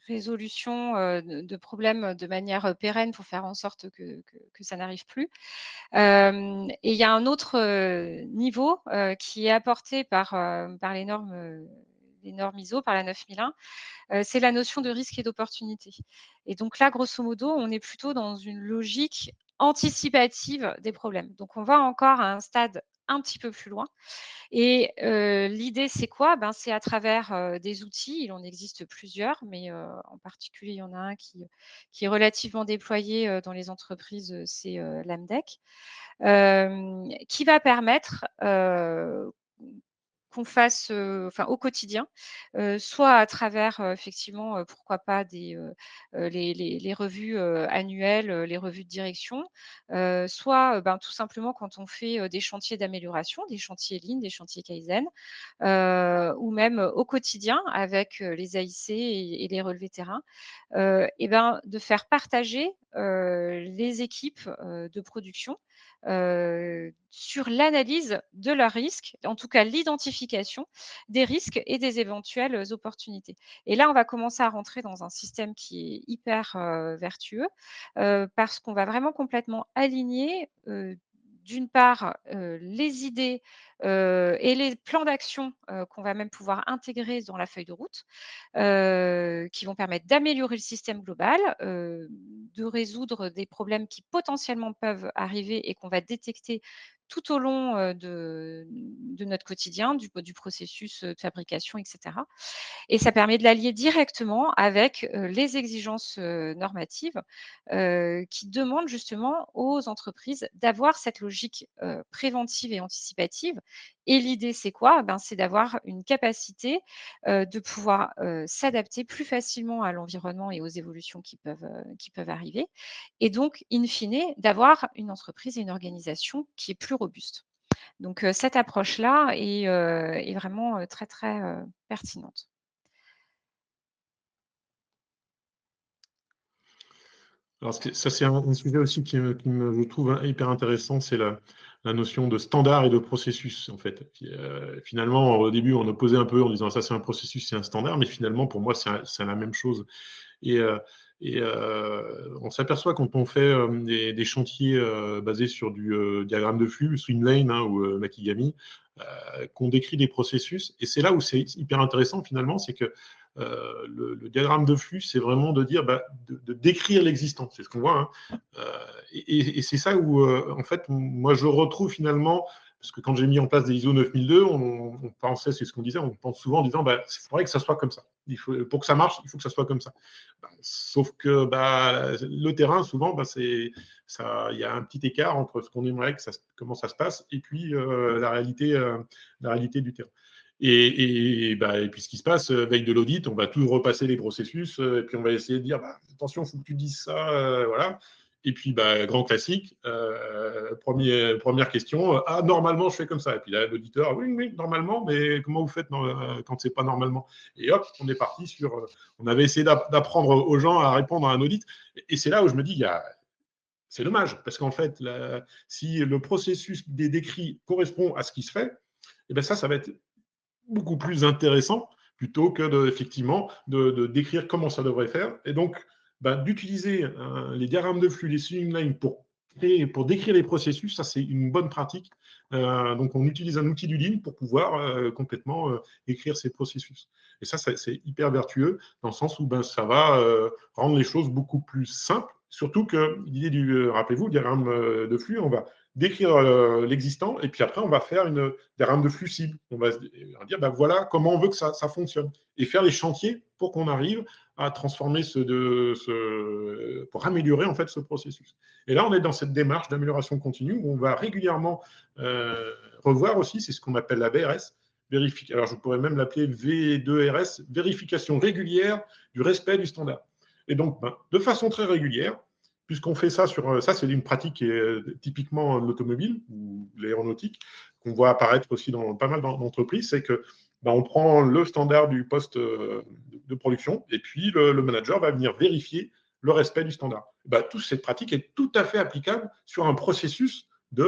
résolution de problèmes de manière pérenne pour faire en sorte que ça n'arrive plus. Et il y a un autre niveau qui est apporté par les normes ISO, par la 9001, c'est la notion de risque et d'opportunité. Et donc là, grosso modo, on est plutôt dans une logique anticipative des problèmes. Donc on va encore à un stade un petit peu plus loin. Et l'idée, c'est quoi? C'est à travers des outils. Il en existe plusieurs, mais en particulier, il y en a un qui est relativement déployé dans les entreprises, c'est l'AMDEC, qui va permettre qu'on fasse au quotidien, soit à travers effectivement, pourquoi pas les revues annuelles, les revues de direction, soit tout simplement quand on fait des chantiers d'amélioration, des chantiers Lean, des chantiers Kaizen, ou même au quotidien avec les AIC et les relevés terrain, de faire partager les équipes de production sur l'analyse de leurs risques, en tout cas l'identification des risques et des éventuelles opportunités. Et là, on va commencer à rentrer dans un système qui est hyper vertueux parce qu'on va vraiment complètement aligner d'une part les idées et les plans d'action qu'on va même pouvoir intégrer dans la feuille de route, qui vont permettre d'améliorer le système global, de résoudre des problèmes qui potentiellement peuvent arriver et qu'on va détecter tout au long de notre quotidien, du processus de fabrication, etc. Et ça permet de l'allier directement avec les exigences normatives qui demandent justement aux entreprises d'avoir cette logique préventive et anticipative. Et l'idée, c'est quoi? C'est d'avoir une capacité de pouvoir s'adapter plus facilement à l'environnement et aux évolutions qui peuvent arriver. Et donc, in fine, d'avoir une entreprise et une organisation qui est plus robuste. Donc, cette approche-là est vraiment très, très pertinente. Alors, ça, c'est un sujet aussi qui je trouve hyper intéressant, c'est la notion de standard et de processus, en fait. Finalement, au début, on opposait un peu en disant ça, c'est un processus, c'est un standard, mais finalement, pour moi, c'est la même chose. Et Et on s'aperçoit quand on fait des chantiers basés sur du diagramme de flux, Swimlane ou Makigami, qu'on décrit des processus. Et c'est là où c'est hyper intéressant finalement, c'est que le diagramme de flux, c'est vraiment de dire, de décrire l'existant. C'est ce qu'on voit. Hein. Et c'est ça où, en fait, moi, je retrouve finalement, parce que quand j'ai mis en place des ISO 9002, on pensait, c'est ce qu'on disait, on pense souvent en disant, il faudrait que ça soit comme ça. Pour que ça marche, il faut que ça soit comme ça. Sauf que le terrain, souvent, il y a un petit écart entre ce qu'on aimerait, comment ça se passe, et puis la réalité du terrain. Et puis ce qui se passe, veille de l'audit, on va tout repasser les processus, et puis on va essayer de dire, attention, il faut que tu dises ça, voilà. Et puis, grand classique, première question, normalement, je fais comme ça. Et puis là, l'auditeur, oui, normalement, mais comment vous faites quand c'est pas normalement? Et hop, on est parti sur... on avait essayé d'apprendre aux gens à répondre à un audit. Et c'est là où je me dis, c'est dommage, parce qu'en fait, si le processus des décrits correspond à ce qui se fait, ça va être beaucoup plus intéressant plutôt que effectivement de décrire comment ça devrait faire. Et donc, d'utiliser les diagrammes de flux, les streamlines pour décrire les processus, ça c'est une bonne pratique. Donc on utilise un outil du Lean pour pouvoir complètement écrire ces processus. Et ça, c'est hyper vertueux dans le sens où ça va rendre les choses beaucoup plus simples. Surtout que l'idée du, rappelez-vous, diagramme de flux, on va décrire l'existant et puis après on va faire une diagramme de flux cible. On va dire voilà comment on veut que ça fonctionne et faire les chantiers pour qu'on arrive à transformer pour améliorer en fait ce processus. Et là on est dans cette démarche d'amélioration continue où on va régulièrement revoir aussi, c'est ce qu'on appelle la VRS, alors je pourrais même l'appeler V2RS, vérification régulière du respect du standard. Et donc de façon très régulière, puisqu'on fait ça ça, c'est une pratique qui est typiquement l'automobile ou l'aéronautique, qu'on voit apparaître aussi dans pas mal d'entreprises, c'est que on prend le standard du poste de production et puis le manager va venir vérifier le respect du standard. Toute cette pratique est tout à fait applicable sur un processus de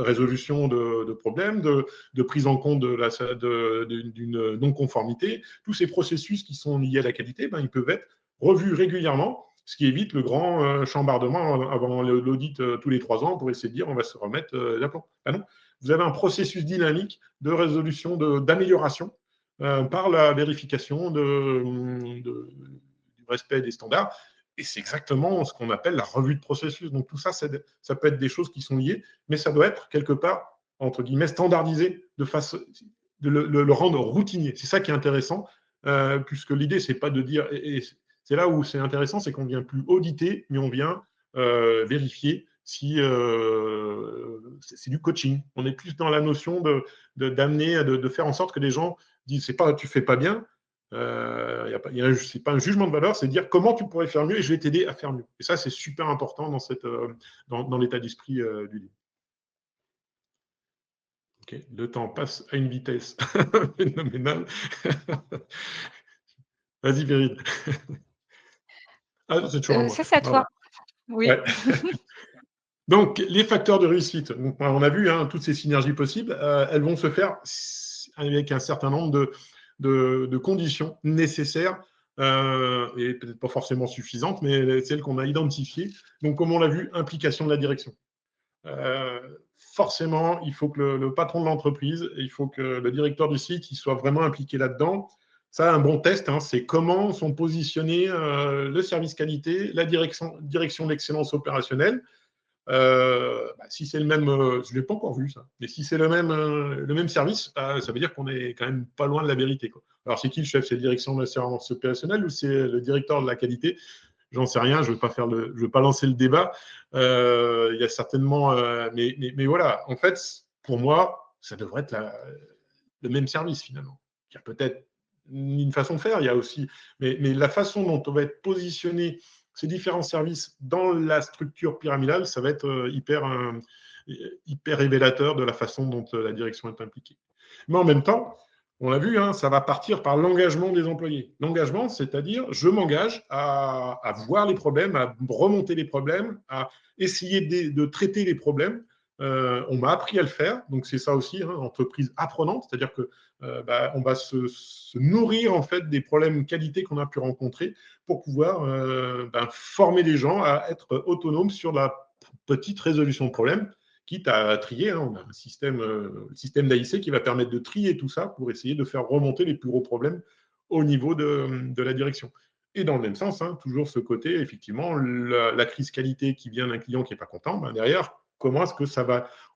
résolution de problèmes, de prise en compte d'une non-conformité. Tous ces processus qui sont liés à la qualité, ils peuvent être revus régulièrement, ce qui évite le grand chambardement avant l'audit tous les 3 ans pour essayer de dire on va se remettre d'aplomb. Non, vous avez un processus dynamique de résolution, d'amélioration par la vérification du respect des standards. Et c'est exactement ce qu'on appelle la revue de processus. Donc tout ça, ça peut être des choses qui sont liées, mais ça doit être quelque part, entre guillemets, standardisé de le rendre routinier. C'est ça qui est intéressant, puisque l'idée, c'est pas de dire... C'est là où c'est intéressant, c'est qu'on ne vient plus auditer, mais on vient vérifier si c'est du coaching. On est plus dans la notion d'amener, de faire en sorte que les gens disent c'est pas tu fais pas bien, c'est pas un jugement de valeur, c'est dire comment tu pourrais faire mieux et je vais t'aider à faire mieux. Et ça, c'est super important dans l'état d'esprit du livre. Okay. Le temps passe à une vitesse phénoménale. Vas-y, Périne. Ah, c'est toujours à moi. Ça, c'est à toi. Oui. Ouais. Donc, les facteurs de réussite. Donc, on a vu toutes ces synergies possibles. Elles vont se faire avec un certain nombre de conditions nécessaires et peut-être pas forcément suffisantes, mais celles qu'on a identifiées. Donc, comme on l'a vu, implication de la direction. Forcément, il faut que le patron de l'entreprise, il faut que le directeur du site il soit vraiment impliqué là-dedans. Ça, un bon test, c'est comment sont positionnés le service qualité, la direction de l'excellence opérationnelle. Si c'est le même, je ne l'ai pas encore vu ça, mais si c'est le même service, ça veut dire qu'on est quand même pas loin de la vérité, quoi. Alors, c'est qui le chef? C'est la direction de l'excellence opérationnelle ou c'est le directeur de la qualité? J'en sais rien, je ne veux pas lancer le débat. Il y a certainement, mais voilà, en fait, pour moi, ça devrait être le même service finalement. Il y a peut-être une façon de faire, il y a aussi, mais la façon dont on va être positionné ces différents services dans la structure pyramidale, ça va être hyper révélateur de la façon dont la direction est impliquée. Mais en même temps, on l'a vu, ça va partir par l'engagement des employés. L'engagement, c'est-à-dire, je m'engage à voir les problèmes, à remonter les problèmes, à essayer de traiter les problèmes On m'a appris à le faire, donc c'est ça aussi, hein, entreprise apprenante, c'est-à-dire que on va se nourrir en fait des problèmes qualité qu'on a pu rencontrer pour pouvoir former les gens à être autonomes sur la petite résolution de problèmes, quitte à trier. Hein, on a un système d'AIC qui va permettre de trier tout ça pour essayer de faire remonter les plus gros problèmes au niveau de la direction. Et dans le même sens, hein, toujours ce côté, effectivement, la crise qualité qui vient d'un client qui n'est pas content, derrière, comment est-ce que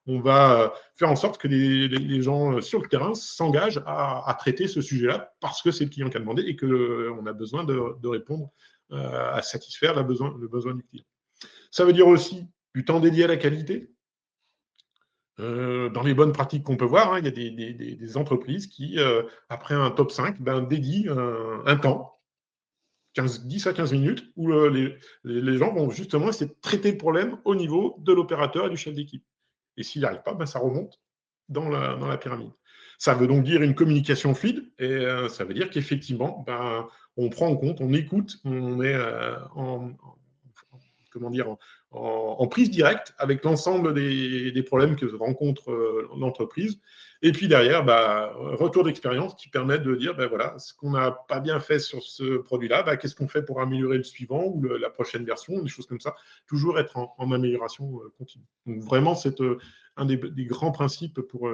on va faire en sorte que les gens sur le terrain s'engagent à traiter ce sujet-là parce que c'est le client qui a demandé et qu'on a besoin de répondre à satisfaire le besoin du client. Ça veut dire aussi du temps dédié à la qualité. Dans les bonnes pratiques qu'on peut voir, hein, il y a des entreprises qui, après un top 5, dédient un temps, 10 à 15 minutes, où les gens vont justement essayer de traiter le problème au niveau de l'opérateur et du chef d'équipe. Et s'il n'y arrive pas, ça remonte dans la pyramide. Ça veut donc dire une communication fluide, et ça veut dire qu'effectivement, on prend en compte, on écoute, on est en prise directe avec l'ensemble des problèmes que rencontre l'entreprise. Et puis derrière, retour d'expérience qui permet de dire, voilà, ce qu'on n'a pas bien fait sur ce produit-là, qu'est-ce qu'on fait pour améliorer le suivant ou la prochaine version, des choses comme ça. Toujours être en amélioration continue. Donc vraiment, c'est un des grands principes pour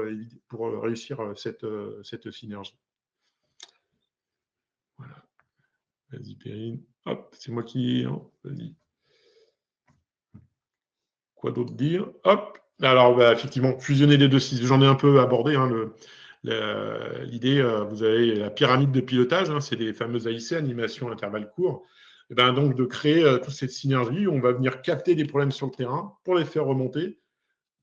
réussir cette synergie. Voilà. Vas-y, Perrine. Hop, c'est moi qui... Vas-y. Quoi d'autre dire? Hop. Alors, effectivement, fusionner les deux systèmes, j'en ai un peu abordé. Hein, l'idée, vous avez la pyramide de pilotage, hein, c'est les fameuses AIC, animation intervalle court. Et donc, de créer toute cette synergie où on va venir capter des problèmes sur le terrain pour les faire remonter,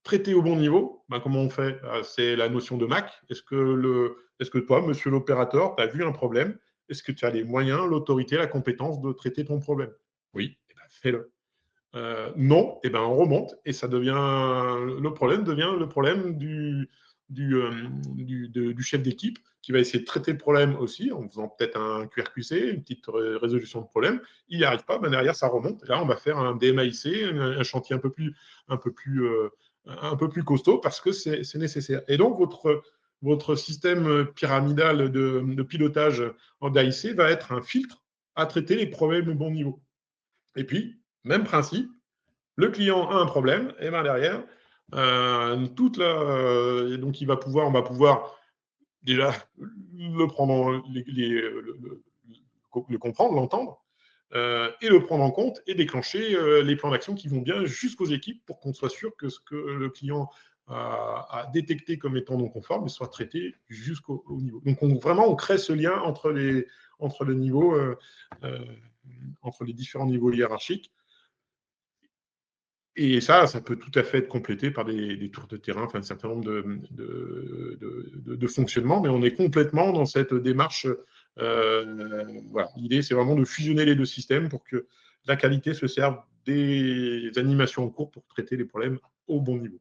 traiter au bon niveau. Comment on fait? C'est la notion de MAC. Est-ce que toi, monsieur l'opérateur, tu as vu un problème? Est-ce que tu as les moyens, l'autorité, la compétence de traiter ton problème? Oui, fais-le. Non, on remonte et le problème devient le problème du chef d'équipe qui va essayer de traiter le problème aussi en faisant peut-être un QRQC, une petite résolution de problème. Il n'y arrive pas, derrière ça remonte. Et là, on va faire un DMAIC, un chantier un peu plus costaud parce que c'est nécessaire. Et donc, votre système pyramidal de pilotage en DAIC va être un filtre à traiter les problèmes au bon niveau. Et puis, même principe, le client a un problème, et derrière, donc on va pouvoir déjà le prendre, le comprendre, l'entendre, et le prendre en compte et déclencher les plans d'action qui vont bien jusqu'aux équipes pour qu'on soit sûr que ce que le client a détecté comme étant non conforme soit traité jusqu'au niveau. Donc vraiment, on crée ce lien entre les différents niveaux hiérarchiques. Et ça peut tout à fait être complété par des tours de terrain, un certain nombre de fonctionnements, mais on est complètement dans cette démarche. Voilà. L'idée, c'est vraiment de fusionner les deux systèmes pour que la qualité se serve des animations en cours pour traiter les problèmes au bon niveau.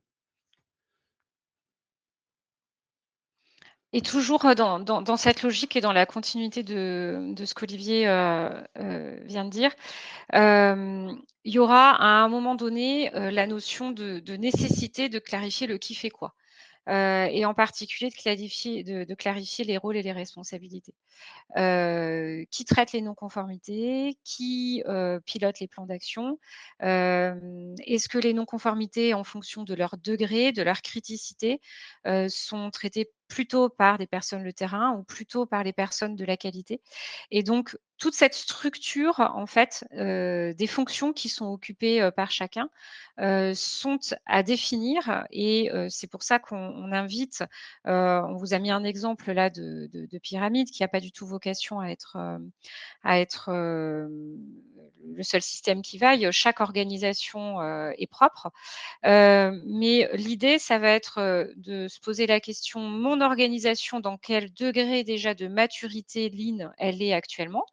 Et toujours dans cette logique et dans la continuité de ce qu'Olivier vient de dire, il y aura à un moment donné la notion de nécessité de clarifier le qui fait quoi. Et en particulier de clarifier les rôles et les responsabilités. Qui traite les non-conformités, qui pilote les plans d'action. Est-ce que les non-conformités, en fonction de leur degré, de leur criticité, sont traitées plutôt par des personnes de terrain ou plutôt par les personnes de la qualité? Et donc, toute cette structure, en fait, des fonctions qui sont occupées par chacun, sont à définir. Et c'est pour ça qu'on invite, on vous a mis un exemple là de pyramide qui n'a pas du tout vocation à être le seul système qui vaille. Chaque organisation est propre. Mais l'idée, ça va être de se poser la question, mon organisation, dans quel degré déjà de maturité lean elle est actuellement?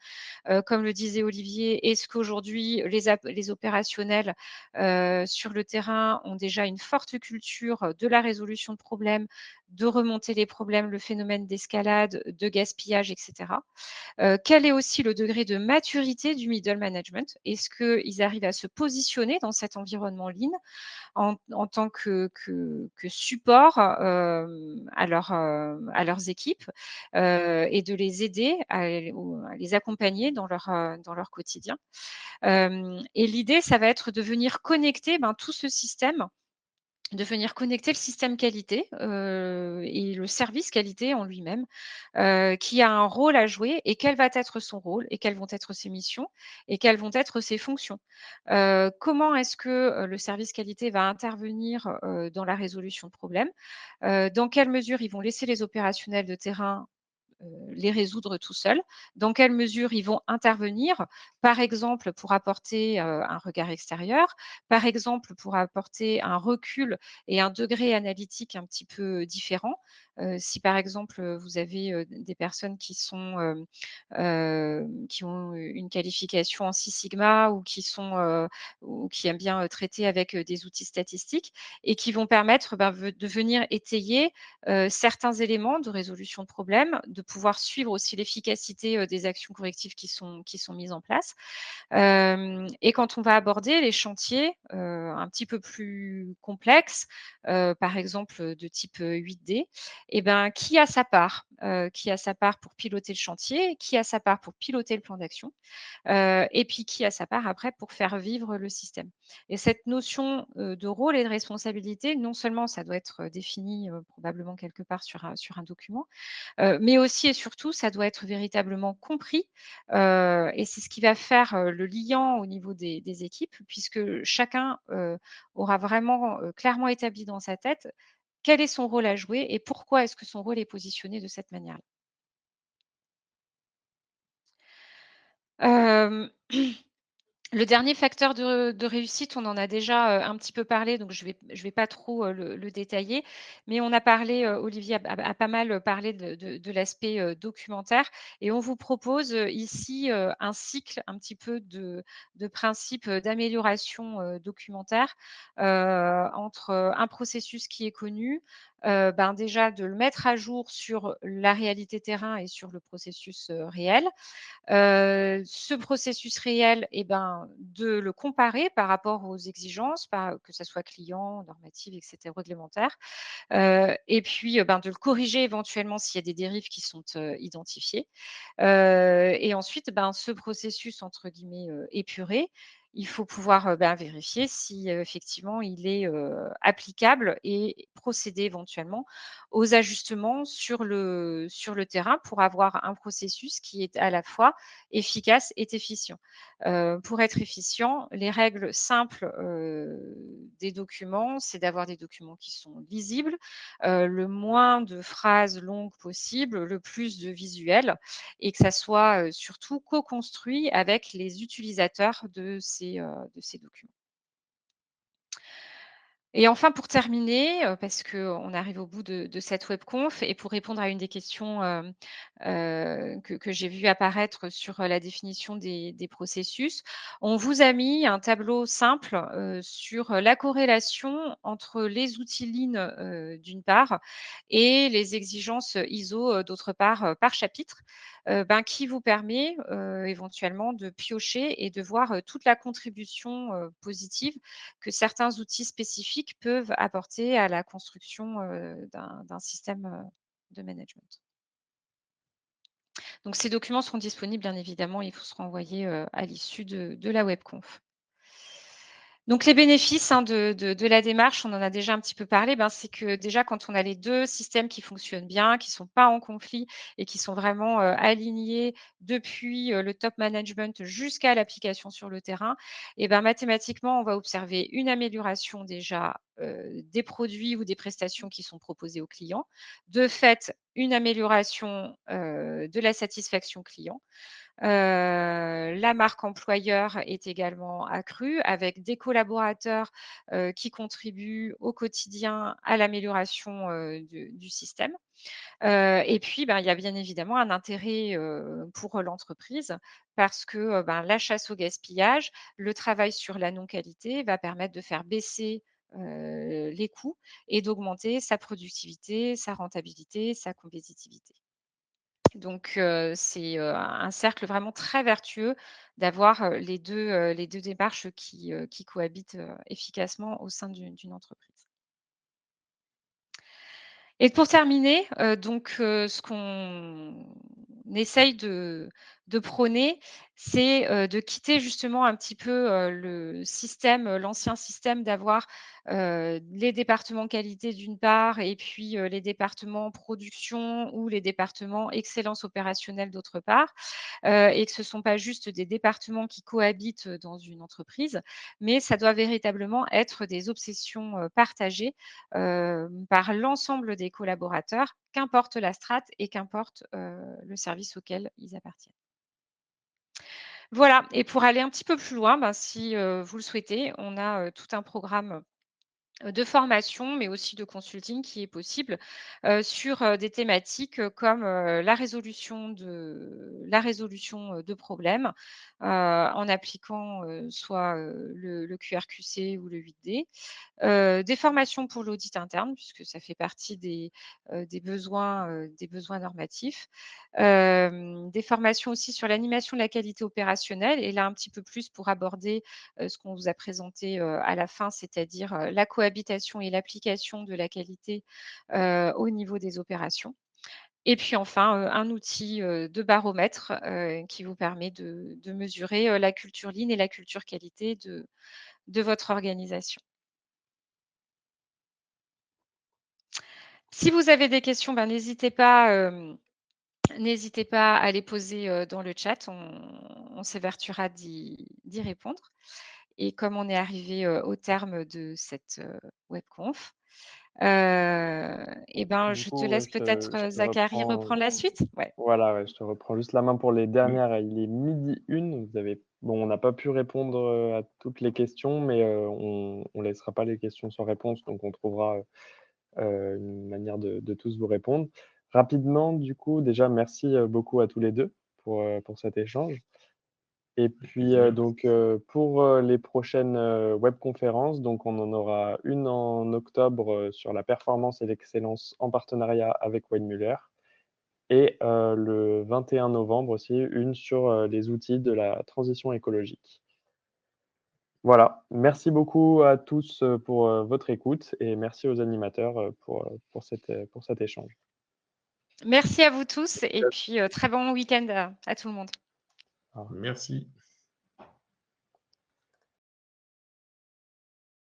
Comme le disait Olivier, est-ce qu'aujourd'hui les opérationnels sur le terrain ont déjà une forte culture de la résolution de problèmes, de remonter les problèmes, le phénomène d'escalade, de gaspillage, et cetera. Quel est aussi le degré de maturité du middle management? Est-ce qu'ils arrivent à se positionner dans cet environnement lean en tant que support, à leurs équipes, et de les aider à les accompagner dans leur quotidien. Et l'idée, ça va être de venir connecter, tout ce système, de venir connecter le système qualité, et le service qualité en lui-même, qui a un rôle à jouer et quel va être son rôle et quelles vont être ses missions et quelles vont être ses fonctions. Comment est-ce que, le service qualité va intervenir, dans la résolution de problèmes? Dans quelle mesure ils vont laisser les opérationnels de terrain les résoudre tout seuls, dans quelle mesure ils vont intervenir, par exemple pour apporter, un regard extérieur, par exemple pour apporter un recul et un degré analytique un petit peu différent. Si par exemple, vous avez, des personnes qui ont une qualification en Six Sigma ou qui aiment bien, traiter avec, des outils statistiques et qui vont permettre, de venir étayer certains éléments de résolution de problèmes, de pouvoir suivre aussi l'efficacité, des actions correctives qui sont mises en place. Et quand on va aborder les chantiers, un petit peu plus complexes, par exemple, de type, 8D, et ben, qui a sa part? Qui a sa part pour piloter le chantier? Qui a sa part pour piloter le plan d'action? Et puis qui a sa part après pour faire vivre le système. Et cette notion, de rôle et de responsabilité, non seulement ça doit être, défini, probablement quelque part sur un document, mais aussi et surtout ça doit être véritablement compris, et c'est ce qui va faire, le liant au niveau des équipes puisque chacun, aura vraiment, clairement établi dans sa tête quel est son rôle à jouer et pourquoi est-ce que son rôle est positionné de cette manière-là. Hem Le dernier facteur de réussite, on en a déjà, un petit peu parlé, donc je vais pas trop, le détailler. Mais on a parlé, Olivier a pas mal parlé de l'aspect, documentaire et on vous propose, ici, un cycle un petit peu de principes, d'amélioration, documentaire, entre, un processus qui est connu, déjà de le mettre à jour sur la réalité terrain et sur le processus, réel. Ce processus réel et de le comparer par rapport aux exigences, que ça soit client, normative et cetera, réglementaire. Et puis, de le corriger éventuellement s'il y a des dérives qui sont, identifiées. Et ensuite, ce processus entre guillemets, «épuré», il faut pouvoir, vérifier si, effectivement il est, applicable et procéder éventuellement aux ajustements sur le terrain pour avoir un processus qui est à la fois efficace et efficient. Pour être efficient, les règles simples, des documents, c'est d'avoir des documents qui sont lisibles, le moins de phrases longues possible, le plus de visuels et que ça soit, surtout co-construit avec les utilisateurs de ces documents. Et enfin pour terminer, parce qu'on arrive au bout de cette webconf et pour répondre à une des questions, que j'ai vues apparaître sur, la définition des processus, on vous a mis un tableau simple, sur, la corrélation entre les outils Lean, d'une part et les exigences, ISO, d'autre part, par chapitre, qui vous permet, éventuellement de piocher et de voir, toute la contribution, positive que certains outils spécifiques peuvent apporter à la construction, d'un système, de management. Donc ces documents seront disponibles bien évidemment, ils vous seront envoyés, à l'issue de la webconf. Donc les bénéfices, de la démarche, on en a déjà un petit peu parlé, c'est que déjà quand on a les 2 systèmes qui fonctionnent bien, qui ne sont pas en conflit et qui sont vraiment, alignés depuis, le top management jusqu'à l'application sur le terrain et mathématiquement, on va observer une amélioration déjà, des produits ou des prestations qui sont proposées aux clients. De fait, une amélioration, de la satisfaction client. La marque employeur est également accrue avec des collaborateurs, qui contribuent au quotidien à l'amélioration, du système. Et puis, il y a bien évidemment un intérêt, pour l'entreprise parce que, la chasse au gaspillage, le travail sur la non-qualité va permettre de faire baisser les coûts et d'augmenter sa productivité, sa rentabilité, sa compétitivité. Donc c'est, un cercle vraiment très vertueux d'avoir, les 2 démarches qui cohabitent, efficacement au sein d'une entreprise. Et pour terminer, ce qu'on essaye de prôner, c'est, de quitter justement un petit peu, l'ancien système d'avoir, les départements qualité d'une part et puis, les départements production ou les départements excellence opérationnelle d'autre part, et que ce ne sont pas juste des départements qui cohabitent, dans une entreprise, mais ça doit véritablement être des obsessions, partagées par l'ensemble des collaborateurs, qu'importe la strate et qu'importe, le service auquel ils appartiennent. Voilà, et pour aller un petit peu plus loin, ben, si, vous le souhaitez, on a, tout un programme de formation, mais aussi de consulting qui est possible, sur, des thématiques, comme, la résolution de problèmes, en appliquant, soit, le QRQC ou le 8D. Des formations pour l'audit interne, puisque ça fait partie des besoins normatifs. Des formations aussi sur l'animation de la qualité opérationnelle et là un petit peu plus pour aborder, ce qu'on vous a présenté, à la fin, c'est-à-dire, la cohabitation et l'application de la qualité, au niveau des opérations. Et puis enfin, un outil, de baromètre, qui vous permet de mesurer, la culture Lean et la culture qualité de votre organisation. Si vous avez des questions, ben, n'hésitez pas à les poser, dans le chat. On s'évertuera d'y répondre. Et comme on est arrivé, au terme de cette, webconf, et ben, Du je te coup, ouais, laisse peut-être, je te Zacharie, reprends, reprendre la suite? Ouais. voilà, ouais, je te reprends juste la main pour les Oui. dernières. Il est 12h01. Bon, on n'a pas pu répondre, à toutes les questions, mais, on laissera pas les questions sans réponse, donc on trouvera, une manière de tous vous répondre. Rapidement, du coup, déjà, merci, beaucoup à tous les 2 pour cet échange. Et Avec puis, plaisir. pour, les prochaines, webconférences, donc on en aura une en octobre, sur la performance et l'excellence en partenariat avec Weinmüller et le 21 novembre aussi, une sur, les outils de la transition écologique. Voilà, merci beaucoup à tous, pour, votre écoute et merci aux animateurs, pour cet échange. Merci à vous tous et puis, très bon week-end à tout le monde. Au revoir. Merci.